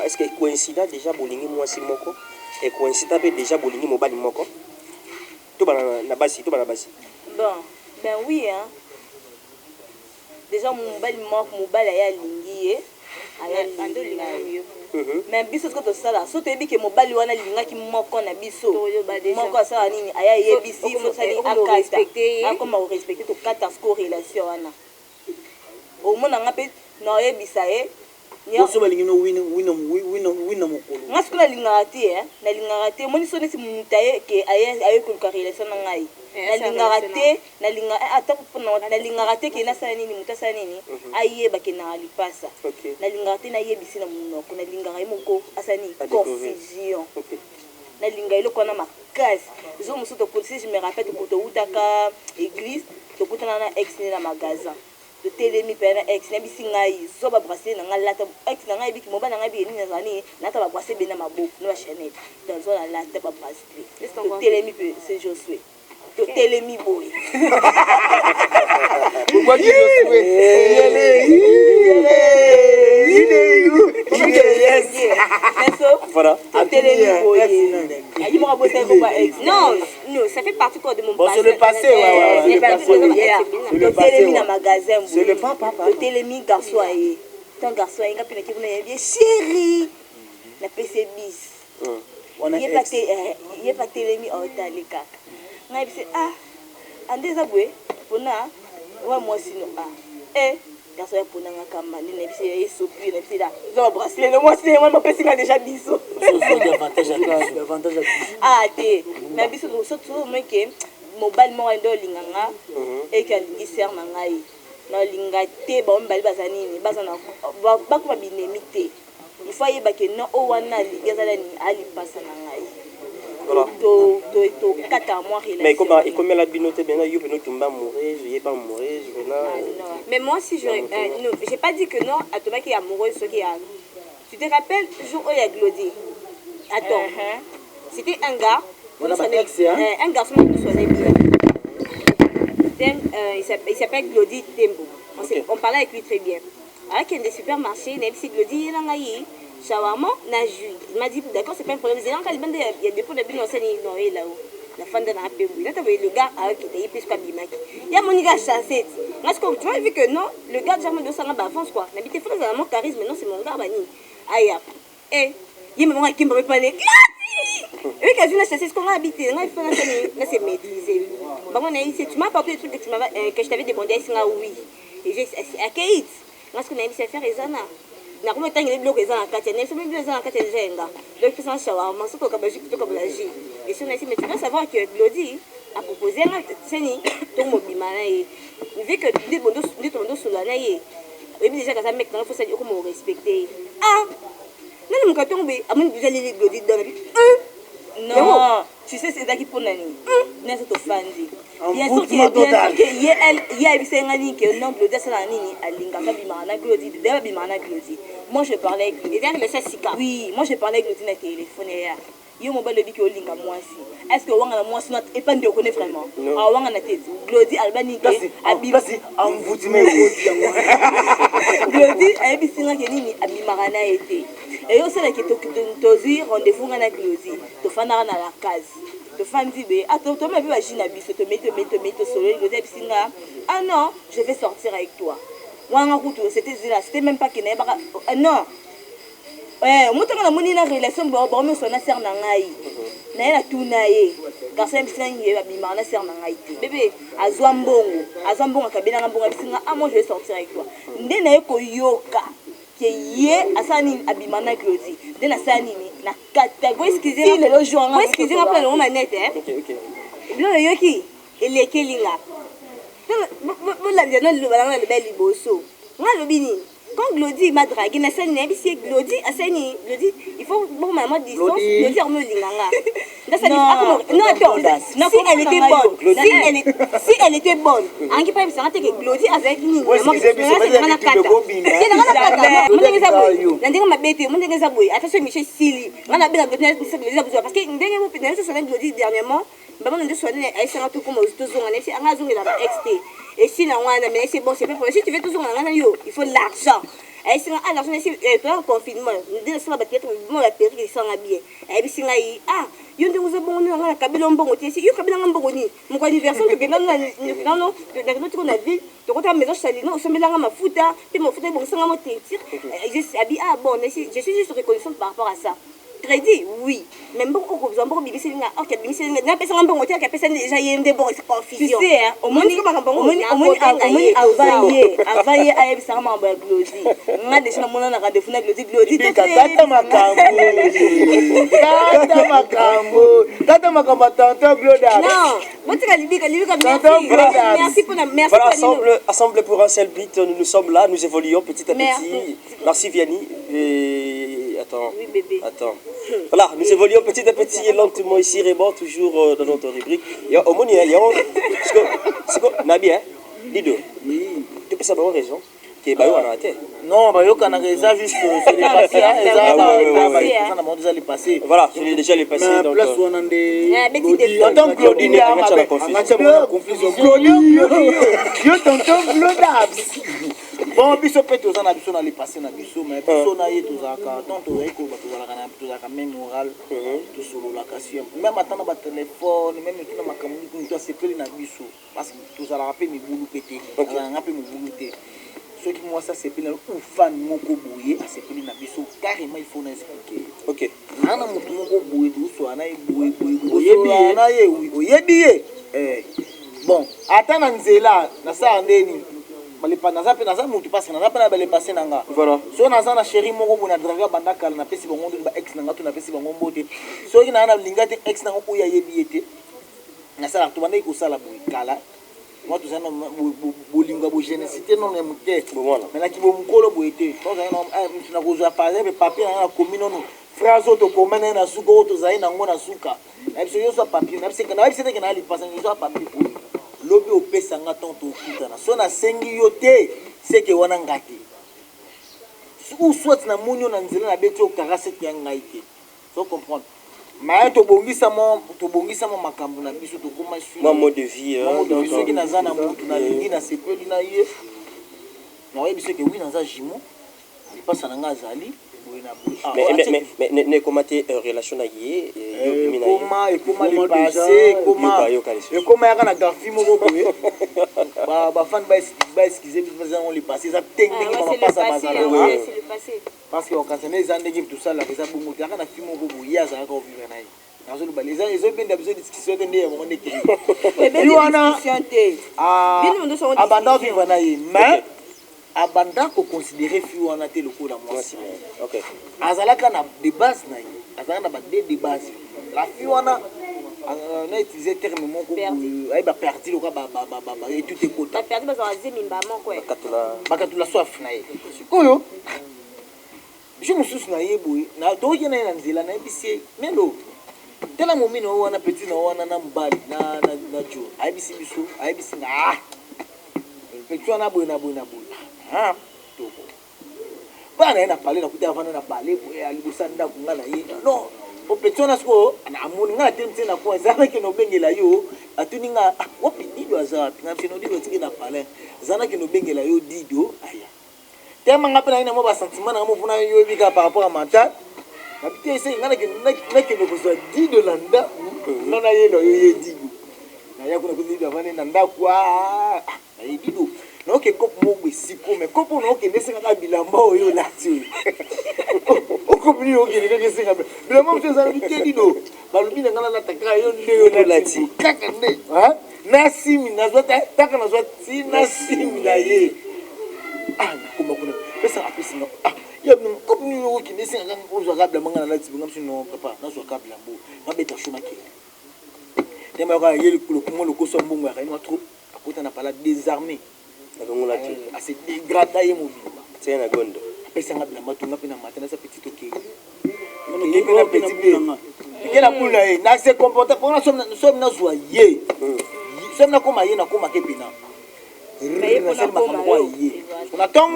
Speaker 2: est-ce qu'il coïncide déjà Bolingi Mouassi Moko? Et coïncide déjà Bolingi Mobali Moko? Tout le monde
Speaker 6: Bon, ben oui, hein. Déjà, mon mobile a lingi, mais biso ko to sala so te bi ke mobali wana linga ki moko na biso moko sala nini aya yebisi fo sali akoma o respecter to kata score relation wana o mona ngape na yebisa
Speaker 5: so balingi no win mokolo
Speaker 6: ngasko na linga te moni so nesi mutaye ke aya ko relation na ngai na linga ata na linga te ke na sala nini mutasa nini ayeba ke na alipasa na linga te na yebisi na munoko na linga moko asani confusion na linga iloko na makasi zo mosusu tokotisi je me rappelle toutaka église tokutana na ex na magasin totelemi mpe na ex nayebisi ngai so babrasile na ngai lata ex na ngai yebiki mobali na ngai biyeni nazali nata babrasile be na maboko na bachanel dans na lata babrasile totelemi mpe se josue totelemi boye Non, ça fait partie de mon passé.
Speaker 5: C'est le passé,
Speaker 6: C'est le papa. Le télémi garçon est. Ton garçon est capé qui vous chérie. La PC bis. Il est pas télémi en talika. N'a dit ah, en désaboué pour na. Moi sinon ah. Garçon est pour na kama ni na bisi est sopi na bisi là. Zo bracelet le moi c'est moi PC a déjà biso.
Speaker 5: Avantage.
Speaker 6: Ah té. Mais biso surtout moi que mobile mo ndo linganga et que lingi ser na ngai. Na linga té ba mbali bazanini bazana ba ko binemité. Il faut y ba que non o wana ligazala ni ali passa na ngai.
Speaker 2: Voilà.
Speaker 6: Mais
Speaker 2: comment la binoté maintenant il peut tomber mourir, je vais pas mourir, je vais là.
Speaker 4: Mais moi si je non, j'ai pas dit que non à Thomas qui est amoureux ce qui a. Tu te rappelles le jour où il y a Glody. Attends. C'était un gars un garçon qui nous sonnait bien. Il s'appelle Glody Tembo. On parlait avec lui très bien. Alors qu'il y a des supermarchés, même si Glody il a eu shawarma na jus. Il m'a dit d'accord, c'est pas un problème. Il y a des pots de billes là-haut. La fin de la paix. Là, tu vois le gars qui était plus comme Bimaki. Il y a mon gars chassé. Parce que tu vois, vu que non, le gars déjà de ça avance quoi. N'habite pas dans mon charisme, mais non, c'est mon gars Bani. Aïe, et il me qui me parler. Oui, quand je l'ai chassé, ce qu'on a habité, là, c'est maîtrisé. Tu m'as apporté le truc que je t'avais demandé, oui. Et j'ai accueilli. Parce qu'on a dit, c'est faire les années. Na kuma tangi bloc eza na kati ne somme eza na kati déjà nga donc ça shawarma surtout comme Belgique tout comme la J et si on a ici mais tu dois savoir que Glody a proposé un seni to mobima na ye vu que dit bondo solana ye et puis déjà quand ça mec il faut ça dire comment respecter ah non mon carton be amon déjà les Glody dans la vie
Speaker 6: non tu sais c'est daki pour nani n'est ce to fandi bien sûr que il y a bisengani que non Glody ça na nini alinga ka bimana Glody déjà bimana Glody. Moi je parlais avec lui. Oui, moi je parlais avec lui au téléphone. Il m'a dit que Olinga moi aussi. Est-ce que Wanga moi aussi et pas de connaît vraiment? Ah Wanga na tête. Glody Albani que
Speaker 5: Abibasi envoûtement
Speaker 6: Glody a bisinga que nini abimarana été. Et yo sala que tozi rendez-vous na Glody. To fana na la case. To fandi be attends toi même imagine biso to mettre solo Glody bisinga. Ah non, je vais sortir avec toi. C'était même pas qu'il non moi tu as une relation bon son sœur na ngai na ela tuna ye garçon msinga bima na sœur na ngai bébé azwa mbongo kabina mbongo bisinga ah moi je vais sortir avec toi ndé na ko yoka ke ye asani abima na Glody ndé na sani na catégorie excusez le jour moi excusez moi pour le manette
Speaker 2: OK
Speaker 6: bien yoki elekelinga quand Glody m'a dragué, il faut bon maman distance, Glody a remis non attends, si elle était bonne, si elle était bonne, en qui parle ça que Glody avec nous, et si la mais c'est bon, c'est pas si tu veux toujours il faut l'argent. Et si l'argent c'est un confinement, nous ça va peut-être la période qui s'en bien. Et puis si ah, yo ndé vous bon on a kabila mbongo ti si yo kabila mbongo ni mon anniversaire que non dans notre la ville to kota maison chalina au somelanga mafuta puis mafuta bon sanga mo tentir je abi ah bon je suis juste reconnaissante par rapport à ça. Crédit, oui. Même bon, on a bon, bibisi linga, ok, bibisi linga, n'a pas ça un bon hôtel, qui a pas ça déjà yende bon, c'est confusion. Tu sais, hein, au moins, availlé à ça m'a ba Glody. On a déjà mon na rendez-vous na Glody.
Speaker 5: Kata makambo tonton Glody.
Speaker 6: Non, moi tu libika merci pour merci.
Speaker 2: Voilà, ensemble pour un seul beat, nous sommes là, nous évoluons petit à petit. Merci Vianney et à toi. Attends.
Speaker 4: Oui, bébé.
Speaker 2: Attends. Voilà, nous évoluons petit à petit et lentement ici, Raymond, toujours dans notre rubrique. Il y a au moins, il y a c'est quoi Nabi, hein Lido. Tu peux savoir raison. Tu es baillot en athée.
Speaker 5: Non, bah yo kana ça juste c'est les passés ça n'a déjà les passés.
Speaker 2: Voilà, c'est déjà les passés donc
Speaker 5: place on ande
Speaker 3: tonton Claudine ya mabe
Speaker 5: ngacha confusion Claudine yo tonton Claudabs bon biso pe tozana biso na les passés na biso mais biso na ye tozaka tonton eko ba tozalaka na tozaka même moral to solo la kasi même atana ba téléphone même tout na makambo ni to sepeli na biso parce que tozalaka pe mibulu pété tozalaka pe mibulu té ceux qui moi ça sepeli na fan moko boye a sepeli na biso carrément il faut expliquer.
Speaker 2: OK.
Speaker 5: Nana mutu moko boye do so ana boye oyebi na ye oyebi ye bon atana nzela na sa ndeni balipa naza pe naza mutu parce que naza pe na bale passer nanga
Speaker 2: Voilà.
Speaker 5: So naza na chéri moko bona draga banda kala na pesi bango ba ex nanga to na pesi bango mbote so ki na lingate ex nanga ko ya yebi ete na sala to banda ko sala boye kala moi tout ça non bolinga bo génécité non emke
Speaker 2: Voilà.
Speaker 5: mais na ki bo mukolo boye te to za non na ko zo par exemple papier na commune non phrase auto commun na suka auto za na ngona suka na biso yo so papier na biso na biso te na li passer yo so papier lobi opesa nga tonto okutana so na sengi yo te seke wana ngate ou soit na munyo na nzela na beti okarase ki ngai te so comprendre mais to bongisa mo makambo na biso to koma shi
Speaker 2: Mode de vie
Speaker 5: donc so ki na zana mutu na lingi na sepeli na ye na oyebi seke wi na za jimo ali pasa na nga azali
Speaker 2: mais ne comment tes relations na yé
Speaker 5: comment les passer comment ya kana gafi moko boye ba fan ba excuser on les passer ça technique on passe à bazar
Speaker 4: C'est le passé.
Speaker 5: parce que on quand les andegi tout ça là que ça bongo ya kana fi moko boye ya za ka vivre na ye nazo ba les gens ils ont bien d'habitude discussion de ndé mo ndeke
Speaker 6: Mais wana
Speaker 5: abanda vivre na ye mais abanda ko considérer fi wana te lokola mwasi.
Speaker 2: OK.
Speaker 5: Azalaka na de base na ye azalaka na ba de base la fi wana on a utilisé terme moko ay ba perdu loka ba et tout est kota
Speaker 4: La perdu bazwa zimimba moko
Speaker 5: bakatula soif na ye sikoyo je me suis na ye boy na to yena na nzela na bisi melo tela momino wana petit na wana na mbali na jo ay bisi biso ay bisi na petit wana boy na boy toko bana na parler na kuta vana na parler boy ali busanda kungana ye non o petit wana siko na amoni ngana temtse na kwa zana ke no bengela yo atuni nga wapi dido azapi na pino dido tiki na parler zana ke no bengela yo dido aya tema ngapi na ina mo ba sentiment na mo funa yo bika par rapport à mental na bité ese ngana ke no kozwa dido landa nana ye no yo dido na ya kuna kudido vana na ndakwa na ye dido no ke kopo mo siko me kopo no ke ndesenga ka bilamba oyo lati o kopo ni o ke ndesenga bilamba mtu za bikedi do balubi na ngala nataka yo ndeyo lati kaka nde ha na simi na zota taka na zota si na simi na ye kuma kuna pesa apesi no ya no kopo ni o ke ndesenga ka ozo ka bilamba ngala lati binga mtu no papa na zo ka bilambo na beta shuma ke tema ka yeli kulo kumo lo koso mbongo ya kaino trop akota na pala désarmé à se dégrader mon vie.
Speaker 2: C'est un gondo.
Speaker 5: Pesa nga bilamba tunga pe na matana sa petit ok. On est pe na petit peu. Ke na pula e na se comporter pour na somme na joyeux. Somme na koma ye na koma ke pena. Na sel makambo ye. On attend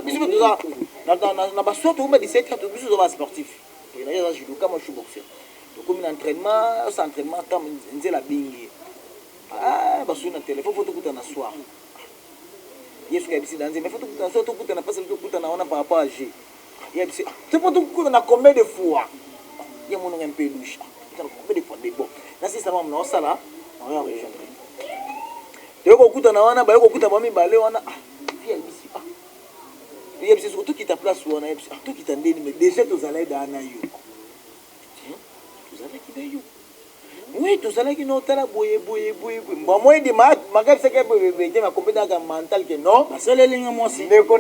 Speaker 5: biso tout ça. Na ba soto on ba 17 ans biso zo ba sportif. Et là je judo comme je suis boxeur. Donc comme l'entraînement, ça entraînement comme nzela bingi. Ah ba sur na téléphone faut tout na soir. Yesu kabisi danze mais faut tout kuta na pasa tout kuta na ona par rapport à G. Yebisi tu peux tout kuta na combien de fois. Ya mon un peu louche. Combien de fois de bon. Na si ça va na osala. On va rejoindre. Te ko kuta na wana ba ko kuta ba mi bale wana. Yebisi yebisi surtout qui ta place wana yebisi tout qui t'andeni mais déjà tous allez dans na yo. Tous allez qui dans yo. Oui, tout ça là qui nous t'a boye. Bon moi dit magabe c'est que bébé ma compétence mentale que non.
Speaker 3: Ça les lignes moi aussi.
Speaker 5: Ndeko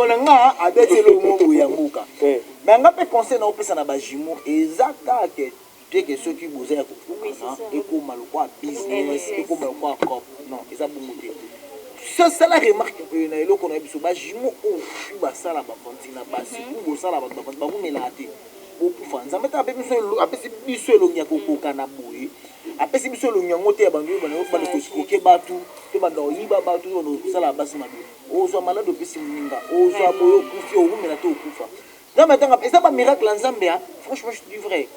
Speaker 5: nga abeti lo mo boya muka. Mais nga pe conseil na opesa na bajimo ezaka que tu que ceux qui boza ko. Et ko maloko business, et ko maloko cop. Non, eza bongo te.
Speaker 3: ça la remarque na eloko na biso ba jimo o basala ba fantina basi ou basala ba fantina ba mela te okufa nzambe ta biso apesi biso elongi ya kokoka na boye apesi biso elongi yango te ya bango bana bana koskoke batu te bana oyiba batu ono sala basi mabe ozwa malade opesi mninga ozwa boyo kufi okumela te okufa nzambe tanga eza ba miracle nzambe ha franchement je dis vrai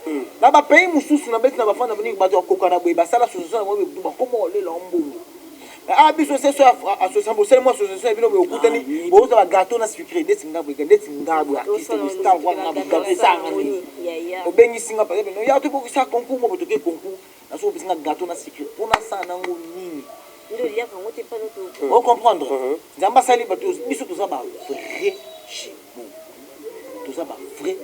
Speaker 3: na ba pays mususu na beti na bafanda bani bato akoka na boye basala soso na boye ba komo lela mbongo ah biso c'est ça association bosel moi association bino boye okutani boza ba gâteau na sucré deti ngabwe deti ngabwe artiste de star wana na gâteau ça ngani obengi singa par exemple no ya to bokisa concours mo botoke concours na so bisinga gâteau na sucré pona ça nango nini on comprendre nzamba sali bato biso to ça ba vrai chibo to ça ba vrai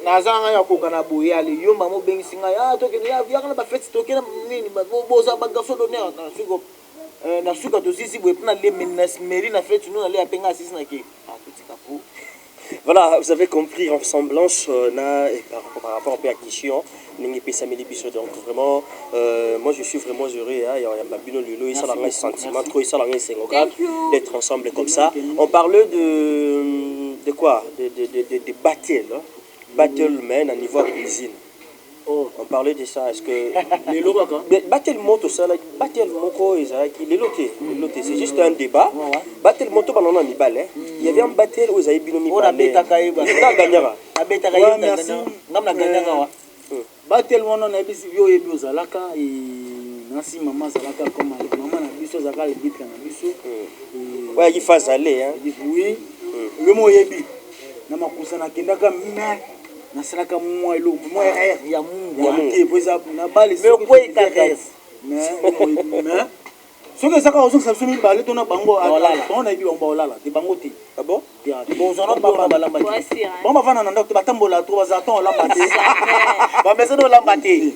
Speaker 3: nazanga ya kokana boye ale yomba mo bengisinga ya tokene ya kana ba fête tokena nini ba boza ba garçon d'honneur na suka to sisi boye pona le menace mairie na fête nous aller apenga sisi na ke petit capot.
Speaker 2: Voilà, vous avez compris en semblance par rapport à la question donc vraiment moi je suis vraiment heureux il y a Babino Lilo il s'en a un sentiment trop il s'en a un scénographe d'être ensemble comme ça. On parlait de quoi de battle men à niveau cuisine. On parlait de ça, est-ce que les battle moto ça là battle moko c'est juste un débat. Battle moto pendant un débat il y avait un battle où ils avaient binomi
Speaker 5: battle mono na bisi yo yebi ozalaka nasi mama zalaka comme maman na biso zaka le bit na biso
Speaker 2: ouais il faut aller hein
Speaker 5: oui le mo yebi na makusa na kendaka na salaka moi lo moi ya mungu ke poza na bali
Speaker 3: mais quoi il t'arrête
Speaker 5: mais ce que ça cause ça sumi bali to na bango on a dit on ba olala te bango te
Speaker 2: ah bon
Speaker 5: ya bon zona ba lamba te bon ba vana na ndako batambola to bazaton lamba te ba mesa do lamba te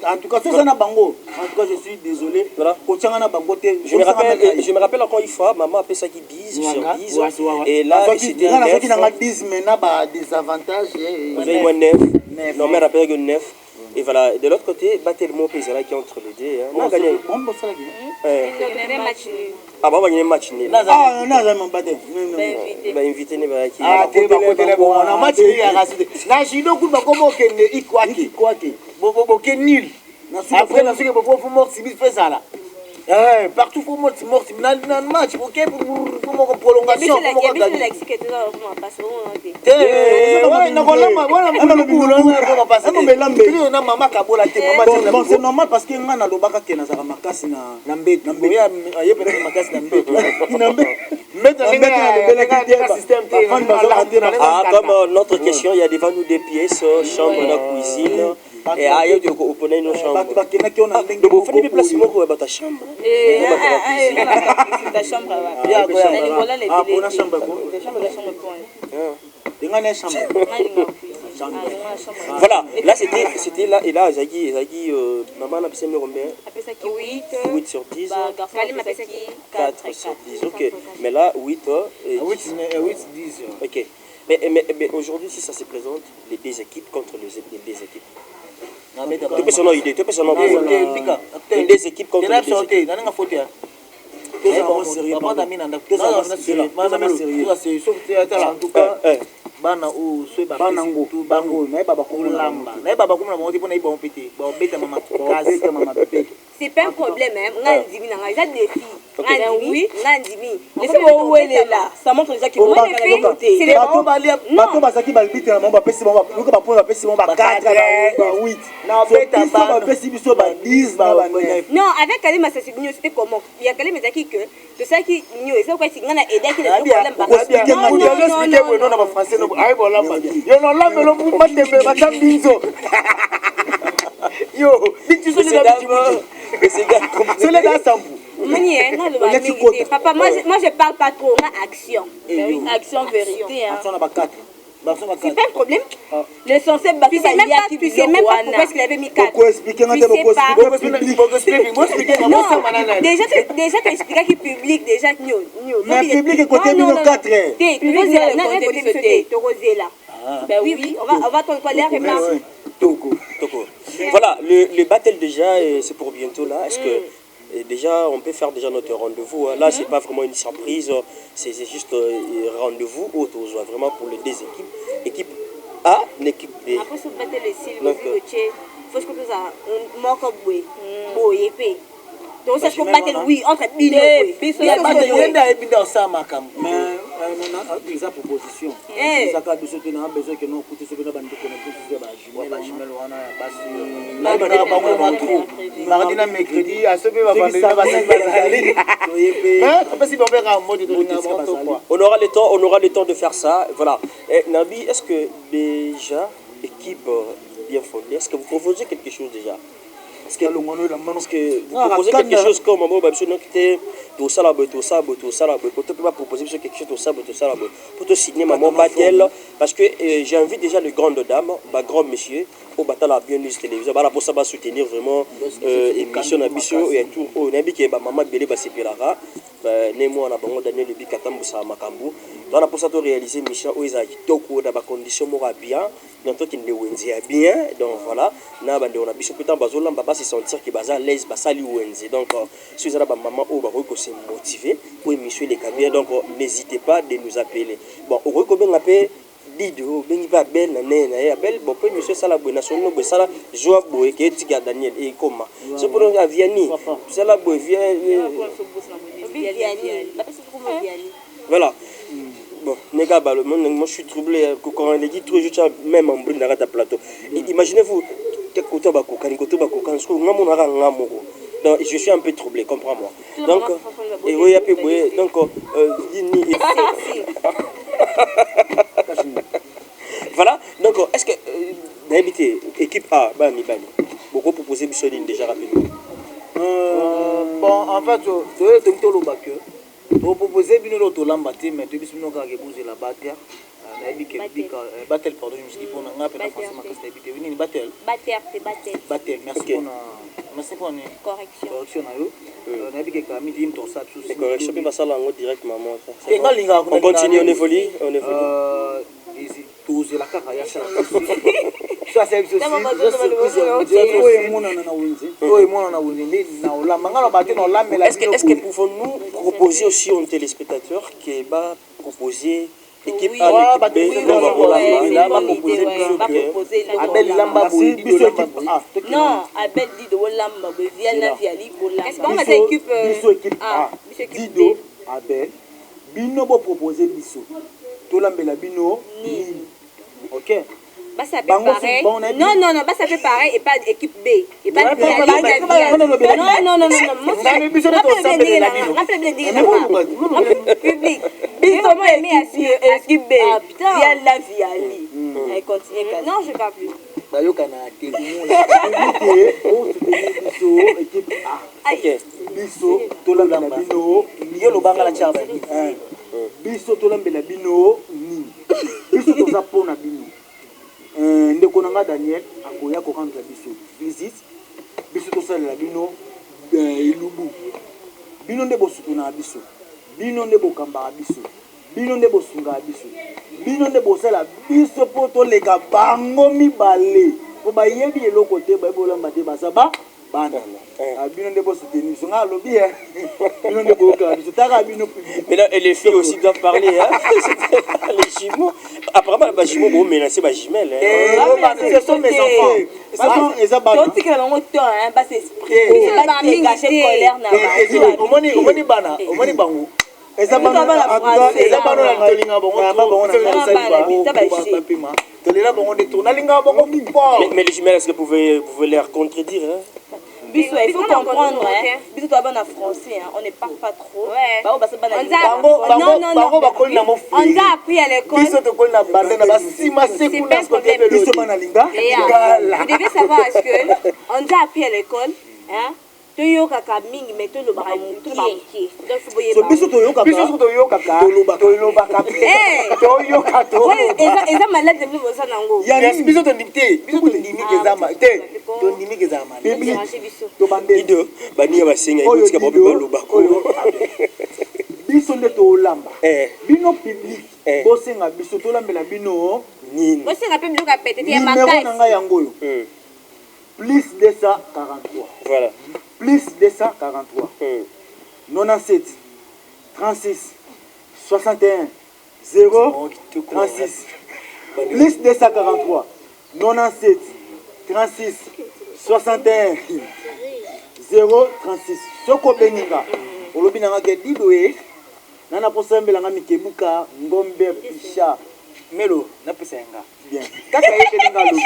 Speaker 5: en tout cas ça na bango en tout cas je suis désolé ko tchanga na bango te
Speaker 2: je me rappelle encore une fois maman appelait ça qui bise sur bise et là
Speaker 5: c'était ça qui na bise mais na ba désavantage
Speaker 2: vous avez moins 9 non mais rappelle que 9. Et voilà, de l'autre côté, battle mo Pesala qui est entre les deux. On a gagné. Ah bah on a gagné match nul.
Speaker 5: Ah on a jamais battu.
Speaker 2: Bah invité ne va qui.
Speaker 3: Ah t'es pas côté bon. On a match nul à rassiter. Na jido ku ba komo kende ikwaki. Bobo ke nul. Après na suke bobo faut mort sibi fait ça là. Partout faut mort na match OK pour mon prolongation pour mon gagner.
Speaker 5: Bon, c'est normal parce que ngana lobaka ke nazaka makasi na mbeto
Speaker 2: comme notre question il y a devant nous des pièces chambre la cuisine et ailleurs tu connais nos chambres donc vous faites des placements pour ta chambre
Speaker 6: ta chambre
Speaker 2: voilà, là c'était là et là Zagi maman a pissé combien 8 sur 10 4 sur 10 OK mais là 8
Speaker 3: et 8 10
Speaker 2: OK mais aujourd'hui si ça se présente les deux équipes contre les deux équipes tu peux son idée tu peux son les deux équipes contre les deux équipes
Speaker 3: bana o so ba banango bango na baba ko lamba na baba ko na mo ti pona ibo pete ba beta mama kazi mama bebe
Speaker 4: c'est pas un problème hein ngandimi na nga des filles ngandimi
Speaker 6: laissez-moi où elle est là ça montre déjà qu'il faut pas
Speaker 4: c'est
Speaker 5: bato bazaki balbite na mo ba pesi mo ba luka ba pona pesi mo ba 4 ba 8
Speaker 3: na beta
Speaker 5: ba pesi biso ba 10 ba 9
Speaker 4: non avec Kalima ça c'était comment il y a Kalima zaki que de ça qui nyo et ça quoi si ngana aider qui les problème ba
Speaker 3: non non français no ay bo lamba yo no lamba lo mu matembe ba tambinzo yo bitu so le gars sambu
Speaker 4: papa moi je parle pas trop action
Speaker 6: action vérité hein
Speaker 3: action na ba 4
Speaker 4: c'est pas un problème
Speaker 6: l'essentiel
Speaker 4: tu sais même pas pourquoi est-ce qu'il avait mis 4 déjà tu expliques qui public déjà
Speaker 5: mais public côté bino 4
Speaker 4: oui on va ton colère et
Speaker 2: Toko. Voilà, le battle déjà, c'est pour bientôt là. Est-ce que Et déjà, on peut faire déjà notre rendez-vous. Là, c'est pas vraiment une surprise, c'est juste rendez-vous auto, vraiment pour les deux équipes. Équipe A, l'équipe B.
Speaker 4: Après, si vous battez les cils, vous dites que il faut que vous ayez un manque de épée. Donc, ça, je peux battre oui entre bino et
Speaker 5: biso. Il y a des gens ça makam. Mais on a des propositions. Ça quand biso tu n'as besoin que nous coûte ce que nous avons connecté sur la jumelle wana basi. Là bana bango bango. Mardi na mercredi à ce que va vendre va 5 bazali. Parce que on verra en mode de
Speaker 2: on aura le temps de faire ça. Voilà. Nabi, est-ce que déjà équipe bien fondée, est-ce que vous proposez quelque chose déjà? Parce que vous proposez quelque chose comme tout ça, pour te proposer quelque chose, tout ça, pour te signer maman Batel, parce que j'invite déjà les grandes dames, les grands messieurs, au Batal à bien télévision, pour ça va soutenir vraiment émission d'ambition et tout. On a dit que maman Bélé va se pélara, némo on a bon Daniel Lebi Katambu sa Makambu. Dans la pour ça de réaliser mission où ils ont toko dans des conditions morales bien, dans tout qui ne wenzi bien, donc voilà. Na bande on a biso putain bazola baba se sentir que baza l'aise basali wenzi. Donc si vous avez maman au baro ko se motiver pour émission les bien, donc n'hésitez pas de nous appeler. Bon, au ko ben appel Dido, ben va belle na appel bon pour monsieur sala bo national bo sala joie bo et que tika Daniel et comment. C'est pour nous Vianney. Sala bo vient voilà. Bon, moi je suis troublé quand on dit tous les jours même en brune dans ta plateau. Imaginez-vous quel côté ba kokani côté ba kokani ce que ngamo na ngamo. Donc je suis un peu troublé, comprends-moi. Donc et oui après donc voilà. Donc est-ce que d'habiter équipe A bani beaucoup proposer Bissoline déjà rapidement.
Speaker 5: Bon en fait tu le bac pour proposer bien l'autre lambati mais tu dis nous quand que bouger la batte battle pardon je me suis dit pour on a pas forcément que c'était habité venir battle merci pour une correction à eux on a dit que quand midi on ça tout
Speaker 2: correction puis ça là directement
Speaker 5: on
Speaker 2: continue on évolue
Speaker 5: ici tous la carte ya ça c'est aussi
Speaker 2: est-ce que pouvons-nous proposer aussi aux téléspectateurs qui va proposer équipe A l'équipe B
Speaker 6: Abel Lamba non Abel dit de Lamba Viana Viali
Speaker 4: est-ce qu'on va équipe
Speaker 5: A Dido Abel bino bo proposer biso to lambela bino OK
Speaker 4: bah ça fait pareil. Non, bah ça fait pareil et pas équipe B. Et pas public. Équipe B. Viens la Viali. Elle continue. Non, je ne parle plus.
Speaker 5: Bayokana équipe A. Biso tolambela bino yo lobanga la chaba. Biso tolambela bino ni. Biso toza pona bino. Ndeko nanga Daniel akoya ko rendre biso visite biso to sala bino ilubu bino nde bosutu na biso bino nde bokamba biso bino nde bosunga biso bino nde bosala biso poto leka bango mibale po bayebi eloko te babolamba te basaba bana bino nde bosutenir biso nga lobi bino nde boka biso taka bino
Speaker 2: mais là et les filles aussi doivent parler les jumeaux apparemment les jumeaux vont menacer les jumelles
Speaker 5: ce sont mes enfants
Speaker 6: tu que l'on temps bas esprit pas dégager colère na
Speaker 5: omoni bana omoni bango eza bana linga bongo
Speaker 2: mais les jumelles est-ce que vous pouvez les contredire
Speaker 6: Biso, il faut comprendre, Biso doit être en français, on ne parle pas trop.
Speaker 4: On a appris à l'école.
Speaker 5: C'est pas problème.
Speaker 4: Vous devez savoir est-ce que on a appris à l'école, hein? Toyoka mingi mais to lo ba mutu donc faut boyer
Speaker 5: biso toyoka
Speaker 4: eza malade de bosa nango
Speaker 5: ya biso to ndimite biso to ndimike zama te to ndimike zama
Speaker 2: to bandido bania basenga ikotika bobi baloba ko
Speaker 5: biso nde to lamba bino public bosenga biso to lambela bino nini
Speaker 4: bosenga pe biloka pété ya
Speaker 5: makai nanga yango yo plus 243
Speaker 2: voilà
Speaker 5: plus 243 97 36 61 0 36 plus 243 97 36 61 0 36 soko beninga olobi nanga ke didoe nana posambelanga mikebuka ngombe pisha melo napesenga bien kaka yeteninga lobi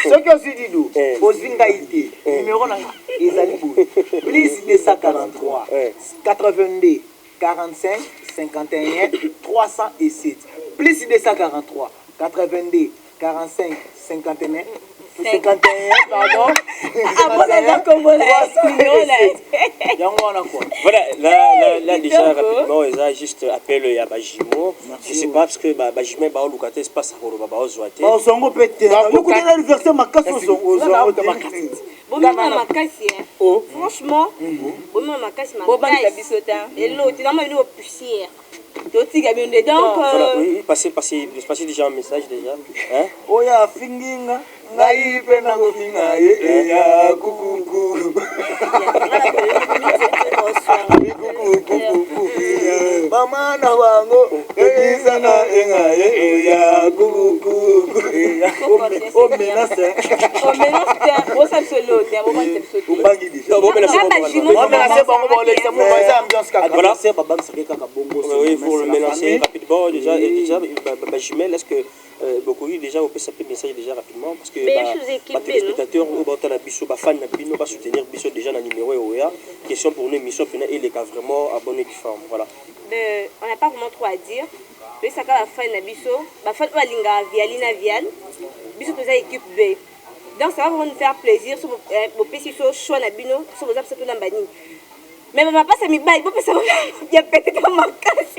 Speaker 5: soki osi dido ozinga ite numéro nanga ezali boye plus 243 82 45 51 307 plus 243 82 45 51 51, pardon.
Speaker 2: Voilà, là déjà rapidement, ils ont juste appelé à Bajimo. Je sais pas parce que Bajimo est au Lucate, c'est pas ça pour le Baba Ozoate.
Speaker 5: Bon, son gros pété. Vous connaissez l'anniversaire, ma casse au son.
Speaker 4: Bon, maman, ma casse, franchement, bon, maman, ma casse, ma casse. Et l'autre, il a mis une poussière. Donc,
Speaker 2: oui, passez déjà un message déjà. Hein?
Speaker 5: Oh, ya finginga. Ngai pena gofinga ya kukuku. Mama na wango ezana enga ya kukuku. Oh menace.
Speaker 6: Oh menace, on s'appelle solo, on va s'appeler solo.
Speaker 5: Bangi di.
Speaker 2: Bon menace
Speaker 5: bon bon les ça moi ça ambiance kaka.
Speaker 2: Voilà,
Speaker 5: c'est baba ça kaka bongo.
Speaker 2: Oui, pour le menacer rapidement déjà Bajimel, est-ce que beaucoup déjà on peut s'appeler message déjà rapidement parce que les téléspectateurs ou les fans va soutenir Bisso déjà dans le numéro OEA. Question pour nous émission et les cas vraiment abonnés qui forment. Voilà.
Speaker 4: On n'a pas vraiment trop à dire. Mais ça la fin de Bisso, la fin de Linga Vialina Vial, Bisso nous a équipe B. Donc ça va vraiment nous faire plaisir sur vos petits choix na bino sur vos absents dans bani. Mais maman pas ça mi bail, bon ça il y a peut-être dans ma casse.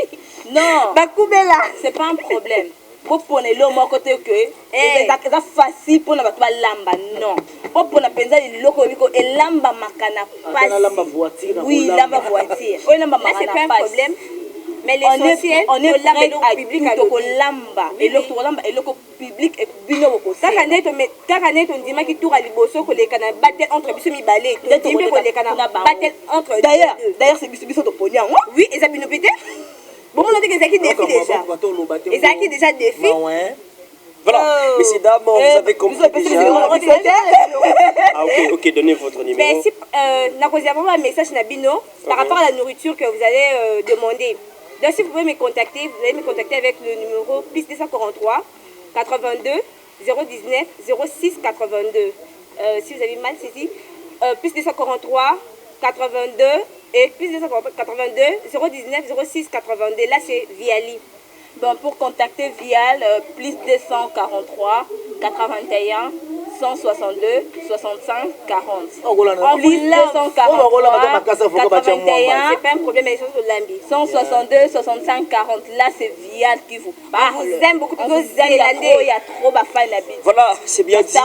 Speaker 6: Non.
Speaker 4: Bakubela,
Speaker 6: c'est pas un problème. Pour prenez le moi côté que c'est facile pour na bato ba lamba non. Pour na penza le loko biko et lamba makana pas.
Speaker 5: Lamba voiture.
Speaker 6: Oui, lamba voiture. Oui, lamba makana.
Speaker 4: C'est pas un problème. Mais l'essentiel
Speaker 6: on est prêt à
Speaker 4: public
Speaker 6: à lamba et le lamba et le public et bino ko
Speaker 4: kaka neto ndima ki tour à liboso ko le kana battle entre biso mi balé to ndima ko le kana battle entre
Speaker 6: d'ailleurs c'est biso to ponia
Speaker 4: oui et ça bino pété bon on dit que c'est qui défi déjà et ça qui déjà défi
Speaker 2: voilà, messieurs, dames, vous avez compris déjà. Ah, ok, donnez votre numéro.
Speaker 4: Mais si vous avez un message Nabino par rapport à la nourriture que vous allez demander. Donc si vous pouvez me contacter, vous allez me contacter avec le numéro plus 243 82 019 06 82. Si vous avez mal saisi, plus 243 82 et plus 282 019 06 82. Là c'est Viali.
Speaker 6: Bon, pour contacter Vial, plus 243 81 162 65 40. Plus 243 81,
Speaker 4: c'est pas un problème, mais c'est lambi.
Speaker 6: 162 65 40. Là, c'est Vial qui vous parle.
Speaker 4: On vous aime beaucoup,
Speaker 6: il y a trop de fans.
Speaker 2: Voilà, c'est bien dit.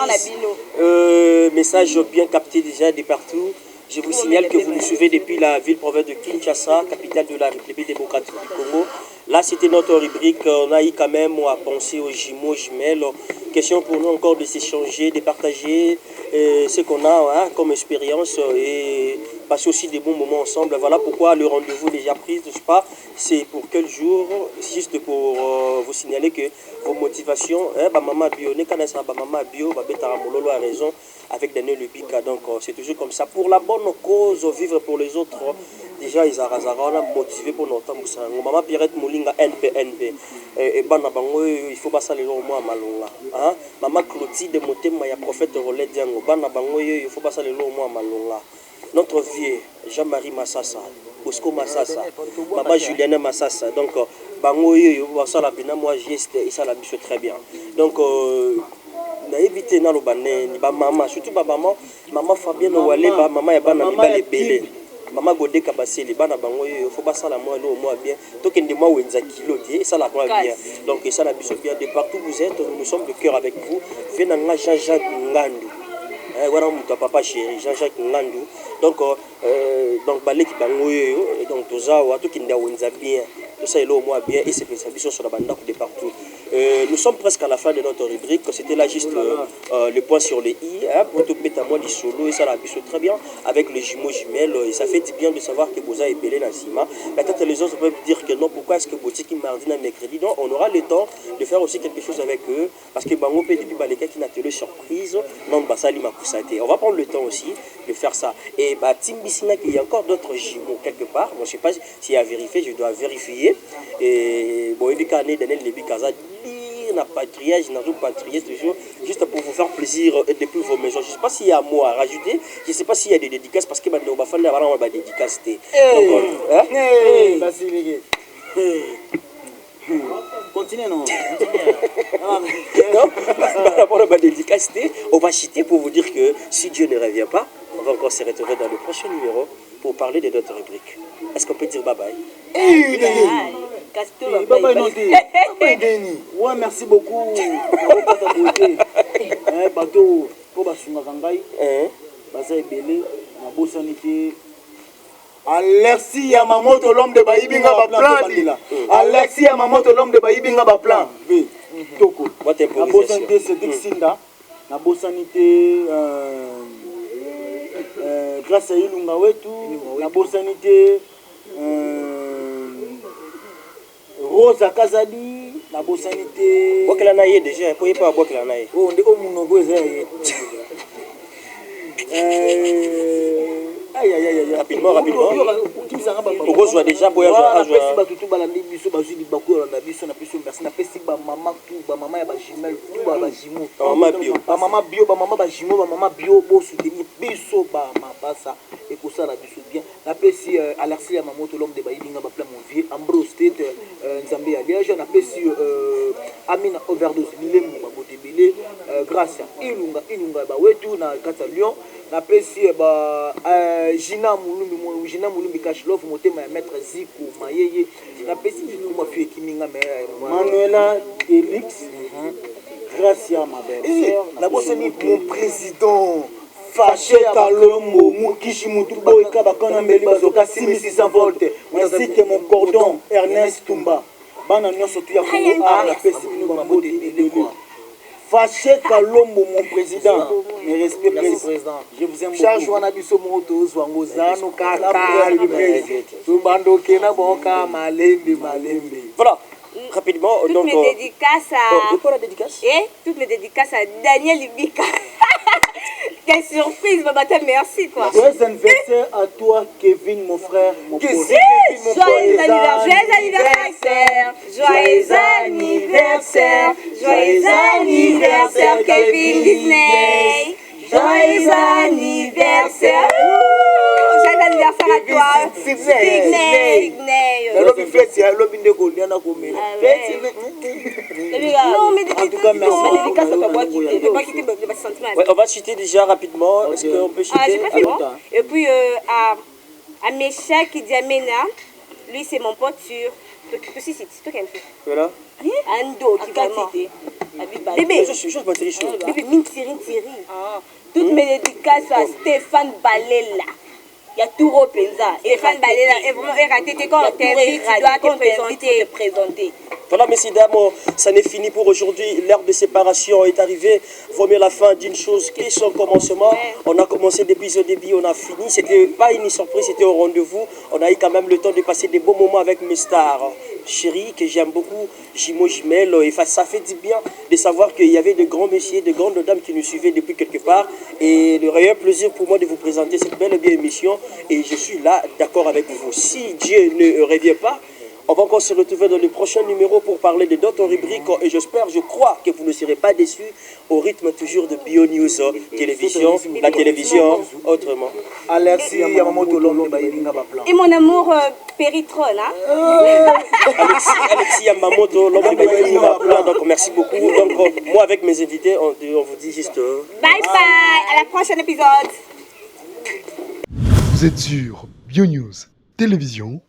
Speaker 2: Message bien capté déjà de partout. Je vous signale que vous nous suivez depuis la ville-province de Kinshasa, capitale de la République démocratique du Congo. Là, c'était notre rubrique. On a eu quand même à penser aux jumeaux, jumelles. Question pour nous encore de s'échanger, de partager ce qu'on a comme expérience et passer aussi des bons moments ensemble. Voilà pourquoi le rendez-vous déjà pris, je sais pas, c'est pour quel jour, juste pour vous signaler que vos motivations, maman bio, maman bio, Mololo a raison avec Daniel Lubika. Donc c'est toujours comme ça. Pour la bonne cause, vivre pour les autres. Déjà, ils ont motivé pour notre temps. Maman Pierrette Moulinga, NPNP. Et il faut passer les lois à Malonga. Maman Clotilde Motema, il y a prophète Rollet Diango. Il faut passer les lois à Malonga. Notre vieux, Jean-Marie Massassa, Bosco Massassa, Maman Juliana Massassa. Donc, moi, et ça la biche très bien. Donc, on a évité na lobané, maman, surtout maman Fabienne Ouale, maman Yabana Mibale Belé. Maman Godé Kabassi, bana bango il faut pas ça la moi bien. Donc il moi wenza kilo et ça la moi bien. Donc ça la biso bien de partout vous êtes, nous sommes de cœur avec vous. Venanga Jean-Jacques Ngandu. Voilà mon papa chéri Jean-Jacques Ngandu. Donc balé ki bango et donc toza wa to kinda wenza bien. Tout ça est là au moins bien et c'est ça biso sur la bande de partout. Nous sommes presque à la fin de notre rubrique. C'était là juste le point sur les i. Hein, pour tout mettre à moi les solos et ça l'a vu très bien avec le jumeau jumelle. Et ça fait du bien de savoir que Boza est belé dans Sima. Peut-être les autres peuvent dire que non. Pourquoi est-ce que Boti qui mardi dans mercredi? Non, on aura le temps de faire aussi quelque chose avec eux parce que Bango peut depuis Baleka qui n'a que surprise. Non, Basali Makousate. On va prendre le temps aussi de faire ça. Et bah, Tim Bissina, il y a encore d'autres jumeaux quelque part. Bon, je ne sais pas s'il y a vérifié, je dois vérifier. Et bon, il y a Daniel Lebi Kaza. Na patriage, na patriage toujours, juste pour vous faire plaisir depuis vos maisons. Je ne sais pas s'il y a un mot à rajouter, je ne sais pas s'il y a des dédicaces parce que on va faire des dédicaces.
Speaker 5: Continuez, non?
Speaker 2: Non, par rapport à ma dédicace, on va citer pour vous dire que si Dieu ne revient pas, on va encore se retrouver dans le prochain numéro pour parler de notre rubrique. Est-ce qu'on peut dire bye bye?
Speaker 5: Ouais, merci beaucoup. Bateau, pour Basungakangai, Baza Ebele, Nabosanité. Alexis Yamamoto, l'homme de Baïbinga Baplan. Alexis Yamamoto, l'homme de Baïbinga Baplan. Toko. Nabosanité, c'est Sinda. Nabosanité, grâce à Ilunga Wetu. Nabosanité. Rosa Kazadi, la bosanité.
Speaker 2: Bois naïe déjà, pour y pas bois naïe.
Speaker 5: Oh, on est au Monogo. Aïe aïe aïe.
Speaker 2: Rapidement. On reçoit déjà pour y
Speaker 5: avoir. Tout balandi biso bazu di bako na biso na biso merci na pesi ba maman tout ba maman ya ba jumelle tout ba jimo. Ba maman ba jimo ba maman bio bo soutenir biso ba mapasa et pour ça la biso bien. Na pesi Alexis Yamamoto l'homme de Baïbinga ba plein mon vieux Ambrose State Nzambe ya déjà na pesi Amina overdose bilemu ba botebele grâce à Ilunga ba wetu na kata Lyon na pesi ba Gina Mulumbi Kachlov motema ya maître Ziku Mayeye na pesi kuma fie kiminga Manuela Elix Gracia ma belle la bosani mon président Fâché Kalombo Mukishi Mutubo et Kabakana Mbeli Bazoka 6600 volts ainsi que mon cordon Ernest Tumba bana nyonso tu ya Congo la pesi bino bambote et quoi Fâché Kalombo, mon président. Mes respects, président. Je vous aime beaucoup. Charles Wanabiso Moto, Zwangozano, Kaka, Tumbando Kena Boka, Malembe.
Speaker 2: Voilà. Rapidement,
Speaker 4: toutes
Speaker 2: donc.
Speaker 4: Mes dédicaces à.
Speaker 2: De quoi la dédicace?
Speaker 4: Toutes mes dédicaces à Daniel Ibika. Quelle surprise, Babata, merci quoi.
Speaker 5: Joyeux anniversaire à toi, Kevin, mon frère, mon pote.
Speaker 4: Joyeux anniversaire, joyeux anniversaire, Kevin Disney. Joyeux anniversaire. Joyeux anniversaire à toi, Sydney. Non, mais
Speaker 5: en tout cas, merci.
Speaker 2: On va citer déjà rapidement. Est-ce qu'on peut citer?
Speaker 4: J'ai pas fait bon. Et puis à Meshak Diamena, lui c'est mon pote sur Tossi Site. C'est toi qui as fait.
Speaker 2: Voilà.
Speaker 4: Ando qui va m'aider. Bébé.
Speaker 2: Je suis batterie chaud.
Speaker 4: Bébé, mine Thierry. Toutes mes dédicaces à Stéphane Balela. Il y a tout Penza. Stéphane Balela est vraiment raté. Quand on t'invite, tu dois te présenter.
Speaker 2: Voilà, messieurs, dames, ça n'est fini pour aujourd'hui. L'heure de séparation est arrivée. Vaut mieux la fin d'une chose que son commencement. On a commencé depuis le début, on a fini. C'était pas une surprise, c'était au rendez-vous. On a eu quand même le temps de passer des beaux moments avec mes stars chéris, que j'aime beaucoup, Jimo Jumel. Et ça fait du bien de savoir qu'il y avait de grands messieurs, de grandes dames qui nous suivaient depuis quelque part. Et le réel plaisir pour moi de vous présenter cette belle et bien émission. Et je suis là, d'accord avec vous. Si Dieu ne revient pas, on va encore se retrouver dans le prochain numéro pour parler de d'autres rubriques et j'espère, je crois que vous ne serez pas déçus au rythme toujours de Bio News Télévision, la télévision autrement.
Speaker 5: Alexis Yamamoto l'homme de Baïbinga Baplan.
Speaker 4: Et mon amour Péritron,
Speaker 2: Alexis Yamamoto l'homme de Baïbinga Baplan. Donc merci beaucoup. Donc moi avec mes invités, on vous dit juste
Speaker 4: bye bye, à la prochaine épisode.
Speaker 1: Vous êtes sur Bio News Télévision,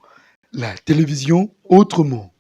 Speaker 1: la télévision autrement.